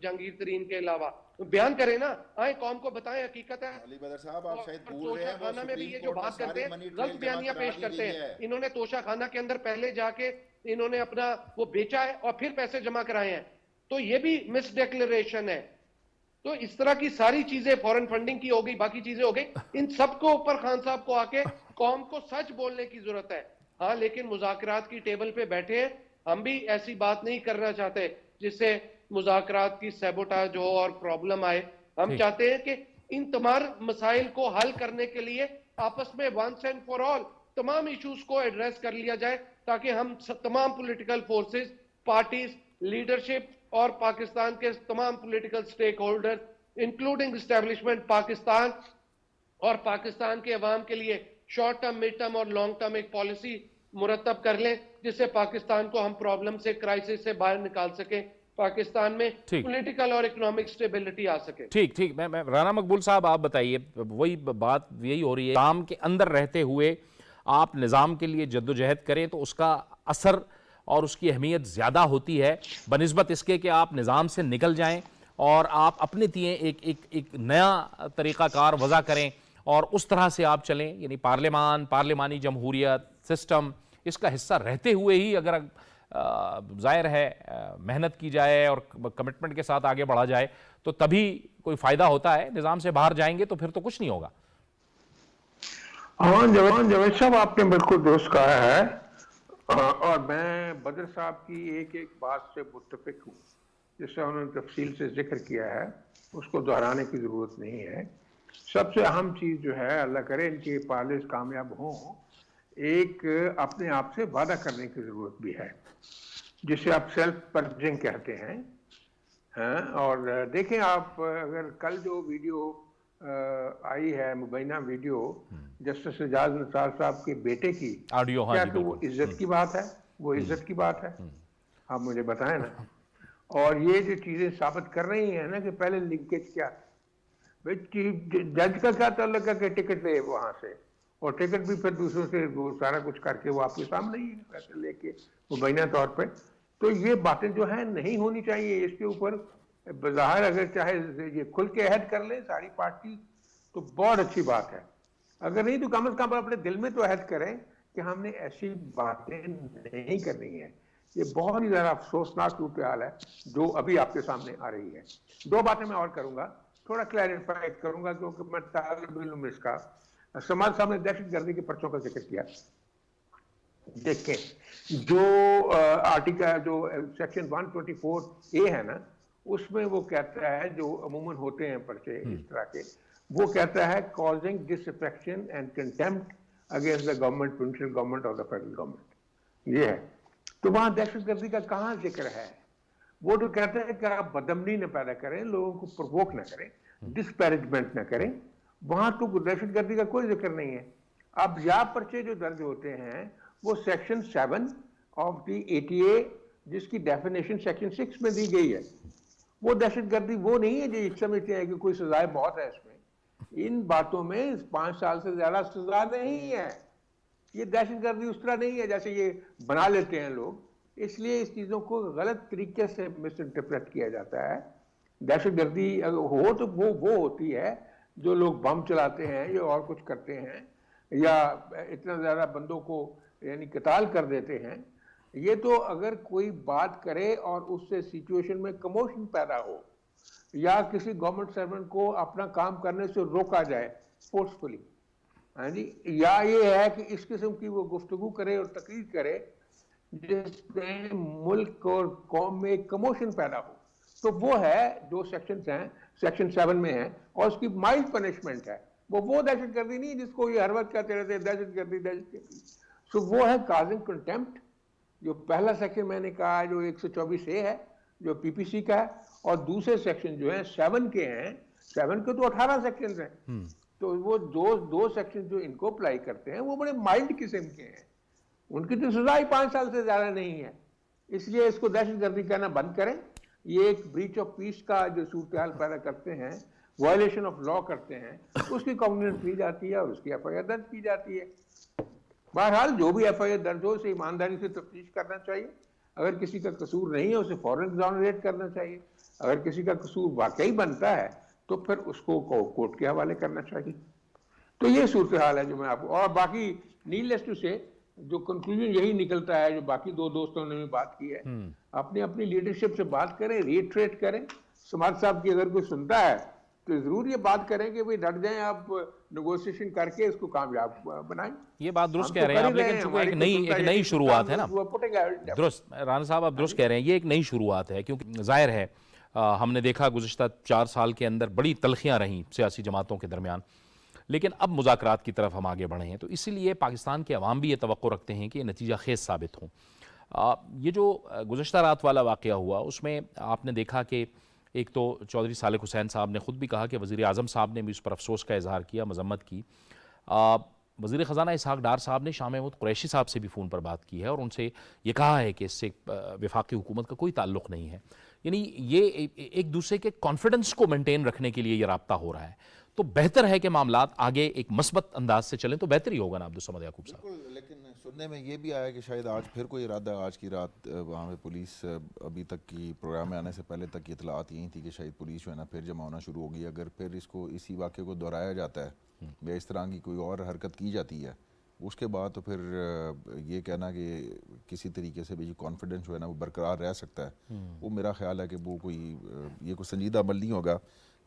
D: جہانگیر ترین کے علاوہ. بیان کریں نا, آئیں قوم کو بتائیں, حقیقت ہے.
C: علی بدر صاحب آپ شاید بھول رہے
D: توشہ
C: ہیں,
D: خانہ میں بھی یہ جو بات کرتے ہیں غلط بیانیاں پیش کرتے ہیں. انہوں نے توشہ خانہ کے اندر پہلے جا کے انہوں نے اپنا وہ بیچا ہے اور پھر پیسے جمع کرائے ہیں, تو یہ بھی مس ڈیکلریشن ہے. تو اس طرح کی ساری چیزیں, فورن فنڈنگ کی ہو گئی, باقی چیزیں ہو گئی, ان سب کو اوپر خان صاحب کو آ کے قوم کو سچ بولنے کی ضرورت ہے. ہاں لیکن مذاکرات کی ٹیبل پہ بیٹھے ہیں, ہم بھی ایسی بات نہیں کرنا چاہتے جس سے مذاکرات کی سیبوٹاج ہو اور پرابلم آئے. ہم چاہتے ہیں کہ ان تمام مسائل کو حل کرنے کے لیے آپس میں ونس اینڈ فار آل تمام ایشوز کو ایڈریس کر لیا جائے, تاکہ ہم تمام پولیٹیکل فورسز, پارٹیز, لیڈرشپ اور پاکستان کے تمام پولیٹیکل سٹیک ہولڈر انکلوڈنگ اسٹیبلشمنٹ پاکستان اور پاکستان کے عوام کے لیے شارٹ ٹرم, مڈ ٹرم اور لانگ ٹرم ایک پالیسی مرتب کر لیں جس سے پاکستان کو ہم پرابلم سے, کرائسس سے باہر نکال سکیں, پاکستان میں پولیٹیکل اور اکنامک سٹیبلٹی آ سکے.
A: ٹھیک میں رانا مقبول صاحب آپ بتائیے, وہی بات یہی ہو رہی ہے, نظام کے اندر رہتے ہوئے آپ نظام کے لیے جدوجہد کریں تو اس کا اثر اور اس کی اہمیت زیادہ ہوتی ہے بنسبت اس کے کہ آپ نظام سے نکل جائیں اور آپ اپنے تئیں ایک نیا طریقہ کار وضع کریں اور اس طرح سے آپ چلیں. یعنی پارلیمانی جمہوریت سسٹم اس کا حصہ رہتے ہوئے ہی اگر ظاہر ہے محنت کی جائے اور کمٹمنٹ کے ساتھ آگے بڑھا جائے تو تبھی کوئی فائدہ ہوتا ہے. نظام سے باہر جائیں گے تو پھر تو کچھ نہیں ہوگا.
B: ہاں جاوید صاحب آپ نے بالکل درست کہا ہے, اور میں بدر صاحب کی ایک بات سے متفق ہوں جس سے انہوں نے تفصیل سے ذکر کیا ہے, اس کو دہرانے کی ضرورت نہیں ہے. سب سے اہم چیز جو ہے, اللہ کرے ان کی پالیسی کامیاب ہوں, ایک اپنے آپ سے وعدہ کرنے کی ضرورت بھی ہے جسے آپ سیلف پرجنگ کہتے ہیں. اور دیکھیں آپ, اگر کل جو ویڈیو آئی ہے, مبینہ ویڈیو جسٹس اعجاز نثار صاحب کے بیٹے کی,
A: آڈیو,
B: کیا کہ وہ عزت کی بات ہے؟ وہ عزت کی بات ہے؟ آپ مجھے بتائیں نا. اور یہ جو چیزیں ثابت کر رہی ہیں نا کہ پہلے لنکیج کیا, جج کا کیا تعلق ہے کہ ٹکٹ لے وہاں سے, اور ٹکٹ بھی پھر دوسروں سے سارا کچھ کر کے وہ آپ کے سامنے ہی پیسے لے کے مبینہ طور پہ. تو یہ باتیں جو ہیں نہیں ہونی چاہیے. اس کے اوپر بظاہر اگر چاہے یہ کھل کے عہد کر لیں ساری پارٹی تو بہت اچھی بات ہے, اگر نہیں تو کم از کم اپنے دل میں تو عہد کریں کہ ہم نے ایسی باتیں نہیں کرنی ہیں. یہ بہت ہی زیادہ افسوسناک صورتحال ہے جو ابھی آپ کے سامنے آ رہی ہے. دو باتیں میں اور کروں گا, تھوڑا کلیریفائی کروں گا کیونکہ میں طالب علم اس کا. سماج صاحب نے دہشت گردی کے پرچوں کا ذکر کیا. دیکھیں جو آرٹیکل جو سیکشن 124A ہے نا, اس میں وہ کہتا ہے, جو عموماً ہوتے ہیں پرچے اس طرح کے, وہ کہتا ہے causing disaffection and contempt against the government, provincial government or the federal government. یہ ہے. تو وہاں دہشت گردی کا کہاں ذکر ہے؟ وہ تو کہتا ہے کہ آپ بدامنی نہ پیدا کریں, لوگوں کو پرووک نہ کریں, ڈسپیریجمنٹ نہ کریں. وہاں تو دہشت گردی کا کوئی ذکر نہیں ہے. اب یا پرچے جو درج ہوتے ہیں وہ سیکشن 7 آف دی ATA جس کی ڈیفینیشن سیکشن 6 میں دی گئی ہے, وہ دہشت گردی وہ نہیں ہے جو سمجھتے ہیں کہ کوئی سزائے بہت ہے اس میں. ان باتوں میں 5 سال سے زیادہ سزا نہیں ہے. یہ دہشت گردی اس طرح نہیں ہے جیسے یہ بنا لیتے ہیں لوگ. اس لیے اس چیزوں کو غلط طریقے سے مس انٹرپریٹ کیا جاتا ہے. دہشت گردی اگر ہو تو وہ ہوتی ہے جو لوگ بم چلاتے ہیں یا اور کچھ کرتے ہیں یا اتنا زیادہ بندوں کو یعنی قتال کر دیتے ہیں. یہ تو اگر کوئی بات کرے اور اس سے سچویشن میں کموشن پیدا ہو یا کسی گورنمنٹ سرونٹ کو اپنا کام کرنے سے روکا جائے فورسفلی, ہاں جی, یا یہ ہے کہ اس قسم کی وہ گفتگو کرے اور تقریر کرے جس میں ملک اور قوم میں کموشن پیدا ہو, تو وہ ہے جو سیکشنز ہیں سیکشن 7 میں ہیں, اور اس کی مائلڈ پنشمنٹ ہے. وہ دہشت گردی نہیں جس کو یہ ہر وقت کہتے رہتے ہیں دہشت گردی. سو وہ ہے کازنگ کنٹیمپٹ, جو پہلا سیکشن میں نے کہا جو 124A ہے, جو پی پی سی کا ہے, اور دوسرے سیکشن جو ہیں 7 کے ہیں, 7 کے تو 18 سیکشن ہیں, تو وہ دو سیکشن جو ان کو اپلائی کرتے ہیں وہ بڑے مائلڈ قسم کے ہیں, ان کی تو سزا ہی 5 سال سے زیادہ نہیں ہے. اس لیے اس کو دہشت گردی کہنا بند کریں. یہ ایک بریچ آف پیس کا جو صورتحال پیدا کرتے ہیں, وائلیشن آف لا کرتے ہیں, اس کی کمپلینٹ کی جاتی ہے اور اس کی ایف آئی آر درج کی جاتی ہے. بہرحال جو بھی ایف آئی آر درج ہو اسے ایمانداری سے تفتیش کرنا چاہیے. اگر کسی کا قصور نہیں ہے اسے فوراً ایگزونریٹ کرنا چاہیے. اگر کسی کا قصور واقعی بنتا ہے تو پھر اس کو کورٹ کے حوالے کرنا چاہیے. تو یہ صورتحال ہے جو میں آپ کو, اور باقی نیڈلیس ٹو سے جو کنکلوژن یہی نکلتا ہے جو باقی دو دوستوں نے بھی بات کی ہے, اپنی اپنی لیڈرشپ سے بات کریں, ریٹریٹ کریں. سماج صاحب کی اگر کوئی سنتا ہے تو ضرور یہ بات کریں کہ ڈٹ جائیں آپ, نیگوسیشن کر کے اس کو کامیاب بنائیں.
A: یہ بات درست کہہ رہے ہیں آپ, لیکن چونکہ ایک نئی شروعات ہے نا, درست رانا صاحب آپ درست کہہ رہے ہیں, یہ ایک نئی شروعات ہے, کیونکہ ظاہر ہے ہم نے دیکھا گزشتہ 4 سال کے اندر بڑی تلخیاں رہیں سیاسی جماعتوں کے درمیان, لیکن اب مذاکرات کی طرف ہم آگے بڑھے ہیں, تو اسی لیے پاکستان کے عوام بھی یہ توقع رکھتے ہیں کہ یہ نتیجہ خیز ثابت ہوں. یہ جو گزشتہ رات والا واقعہ ہوا اس میں آپ نے دیکھا کہ ایک تو چودھری صالح حسین صاحب نے خود بھی کہا کہ وزیر اعظم صاحب نے بھی اس پر افسوس کا اظہار کیا, مذمت کی. وزیر خزانہ اسحاق ڈار صاحب نے شاہ محمود قریشی صاحب سے بھی فون پر بات کی ہے اور ان سے یہ کہا ہے کہ اس سے وفاقی حکومت کا کوئی تعلق نہیں ہے. یعنی یہ ایک دوسرے کے کانفیڈنس کو مینٹین رکھنے کے لیے یہ رابطہ ہو رہا ہے. تو بہتر ہے کہ معاملات آگے ایک مثبت انداز سے چلیں, تو بہتر ہی ہوگا نا عبدالصمد یعقوب صاحب.
C: بالکل, لیکن سننے میں یہ بھی آیا کہ شاید آج پھر کوئی ارادہ, آج کی رات وہاں پہ پولیس, ابھی تک کی پروگرام میں آنے سے پہلے تک کی اطلاعات یہی تھی کہ شاید پولیس جو ہے نا پھر جمع ہونا شروع ہوگی. اگر پھر اس کو اسی واقعے کو دہرایا جاتا ہے یا اس طرح کی کوئی اور حرکت کی جاتی ہے, اس کے بعد تو پھر یہ کہنا کہ کسی طریقے سے بھی جو کانفیڈنس جو ہے نا وہ برقرار رہ سکتا ہے, وہ میرا خیال ہے کہ وہ یہ کوئی سنجیدہ عمل نہیں ہوگا.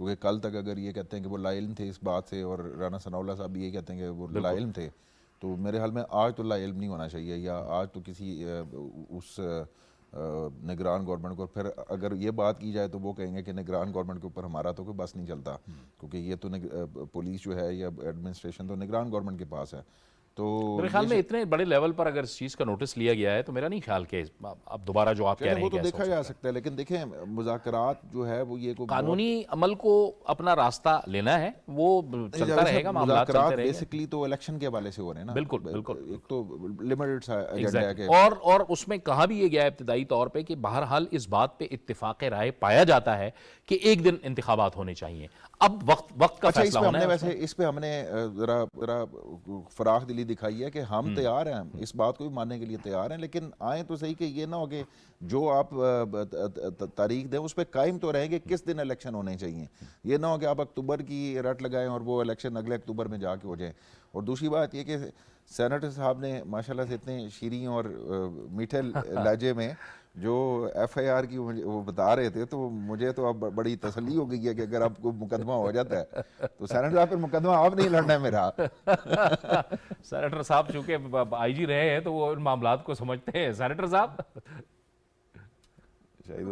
C: کیونکہ کل تک اگر یہ کہتے ہیں کہ وہ لا علم تھے اس بات سے, اور رانا ثناء اللہ صاحب بھی یہ کہتے ہیں کہ وہ لا علم تھے, تو میرے حال میں آج تو لا علم نہیں ہونا چاہیے, یا آج تو کسی اس نگران گورنمنٹ کو, پھر اگر یہ بات کی جائے تو وہ کہیں گے کہ نگران گورنمنٹ کے اوپر ہمارا تو کوئی بس نہیں چلتا, کیونکہ یہ تو پولیس جو ہے یا ایڈمنسٹریشن تو نگران گورنمنٹ کے پاس ہے. تو
A: میرے خیال میں اتنے بڑے لیول پر اگر اس چیز کا نوٹس لیا گیا ہے تو میرا نہیں خیال کہ اب دوبارہ جو آپ کہہ رہے ہیں
C: وہ تو دیکھا جا سکتا ہے. لیکن دیکھیں مذاکرات جو ہے وہ یہ
A: قانونی عمل کو اپنا راستہ لینا ہے, وہ چلتا رہے گا, معاملات چلتے رہے گا.
C: بیسکلی تو الیکشن کے حوالے سے ہو رہے ہیں نا.
A: بالکل بالکل,
C: ایک تو لمیٹڈ سا ایجنڈا ہے کہ
A: اور اس میں کہا بھی یہ گیا ابتدائی طور پہ کہ بہرحال اس بات پہ اتفاق رائے پایا جاتا ہے کہ ایک دن انتخابات ہونے چاہیے. اب وقت کا فیصلہ ہونا ہے.
C: ویسے اس پہ ہم نے ذرا فراخ دلی دکھائی ہے کہ ہم تیار ہیں, اس بات کو بھی ماننے کے لیے تیار ہیں, لیکن آئیں تو صحیح کہ یہ نہ ہو کہ جو آپ تاریخ دیں اس پہ قائم تو رہیں گے کس دن الیکشن ہونے چاہیے. یہ نہ ہو کہ آپ اکتوبر کی رٹ لگائیں اور وہ الیکشن اگلے اکتوبر میں جا کے ہو جائیں. اور دوسری بات یہ کہ سینیٹر صاحب نے ماشاءاللہ سے اتنے شیریں اور میٹھے لہجے میں جو ایف آئی آر کی وہ بتا رہے تھے, تو مجھے تو اب بڑی تسلی ہو گئی ہے کہ اگر آپ کو مقدمہ ہو جاتا ہے تو سینیٹر صاحب پھر مقدمہ آپ نہیں لڑنا ہے میرا.
A: سینیٹر صاحب چونکہ آئی جی رہے ہیں تو وہ ان معاملات کو سمجھتے ہیں. سینیٹر صاحب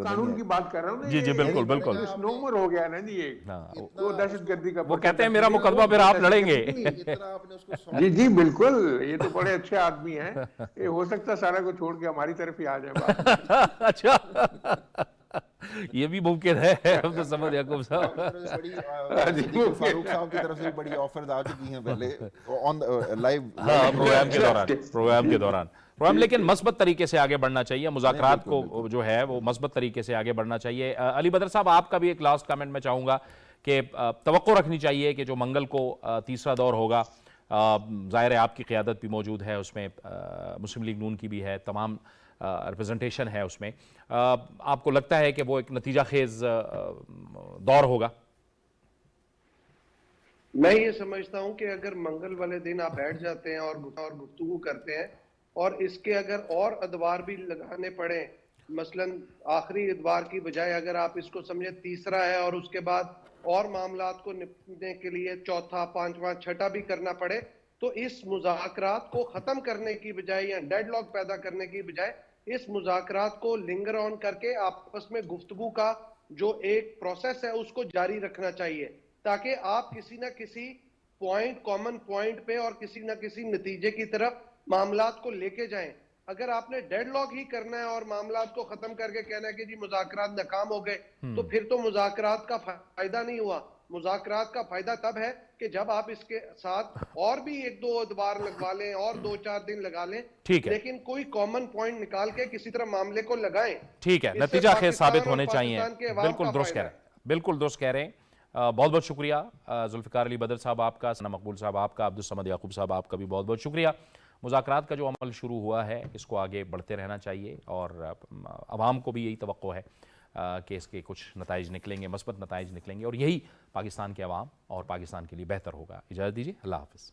B: قانون کی بات کر رہا ہوں.
A: جی بالکل بالکل,
B: نومر ہو گیا نا جی, وہ دہشت گردی کا,
A: وہ کہتے ہیں میرا مقدمہ پھر آپ لڑیں گے.
B: جی بالکل, یہ تو بڑے اچھے آدمی ہیں, یہ ہو سکتا ہے سارا کو چھوڑ کے ہماری طرف ہی آ جائے.
A: اچھا, یہ بھی ممکن ہے عبدالصمد یعقوب صاحب.
C: فاروق صاحب کی طرف سے بڑی آفرز آ چکی ہیں پہلے لائیو
A: پروگرام کے دوران. لیکن مثبت طریقے سے آگے بڑھنا چاہیے, مذاکرات کو جو ہے وہ مثبت طریقے سے آگے بڑھنا چاہیے. علی بدر صاحب آپ کا بھی ایک لاسٹ کامنٹ میں چاہوں گا کہ توقع رکھنی چاہیے کہ جو منگل کو تیسرا دور ہوگا, ظاہر ہے آپ کی قیادت بھی موجود ہے اس میں, مسلم لیگ نون کی بھی ہے, تمام ریپرزنٹیشن ہے اس میں, آپ کو لگتا ہے کہ وہ ایک نتیجہ خیز دور ہوگا؟
D: میں یہ سمجھتا ہوں کہ اگر منگل والے دن آپ بیٹھ جاتے ہیں اور گفتگو کرتے ہیں, اور اس کے اگر اور ادوار بھی لگانے پڑیں, مثلا آخری ادوار کی بجائے اگر آپ اس کو سمجھیں تیسرا ہے اور اس کے بعد اور معاملات کو نپٹنے کے لیے چوتھا, پانچواں, چھٹا بھی کرنا پڑے, تو اس مذاکرات کو ختم کرنے کی بجائے یا ڈیڈ لاک پیدا کرنے کی بجائے اس مذاکرات کو لنگر آن کر کے آپس میں گفتگو کا جو ایک پروسیس ہے اس کو جاری رکھنا چاہیے, تاکہ آپ کسی نہ کسی پوائنٹ, کامن پوائنٹ پہ اور کسی نہ کسی نتیجے کی طرف معاملات کو لے کے جائیں. اگر آپ نے ڈیڈ لاک ہی کرنا ہے اور معاملات کو ختم کر کے کہنا ہے کہ جی مذاکرات ناکام ہو گئے، تو پھر تو مذاکرات کا فائدہ نہیں ہوا. مذاکرات کا فائدہ تب ہے کہ جب آپ اس کے ساتھ اور بھی ایک دو ادوار لگوا لیں اور 2-4 دن لگا لیں،
A: ٹھیک ہے،
D: لیکن کوئی کامن پوائنٹ نکال کے کسی طرح معاملے کو لگائیں.
A: ٹھیک ہے،
D: اس سے
A: نتیجہ خیز
D: پاکستان
A: ثابت
D: اور
A: ہونے چاہیے.
D: پاکستان کے عوام
A: بالکل
D: کا
A: درست کہہ
D: فائدہ
A: رہے ہیں، بالکل درست کہہ رہے ہیں. بہت بہت شکریہ ذوالفقار علی بدر صاحب آپ کا، ثنا مقبول صاحب آپ کا، عبدالصمد یعقوب صاحب آپ کا بھی بہت بہت شکریہ. مذاکرات کا جو عمل شروع ہوا ہے اس کو آگے بڑھتے رہنا چاہیے، اور عوام کو بھی یہی توقع ہے کہ اس کے کچھ نتائج نکلیں گے، مثبت نتائج نکلیں گے، اور یہی پاکستان کے عوام اور پاکستان کے لیے بہتر ہوگا. اجازت دیجیے، اللہ حافظ.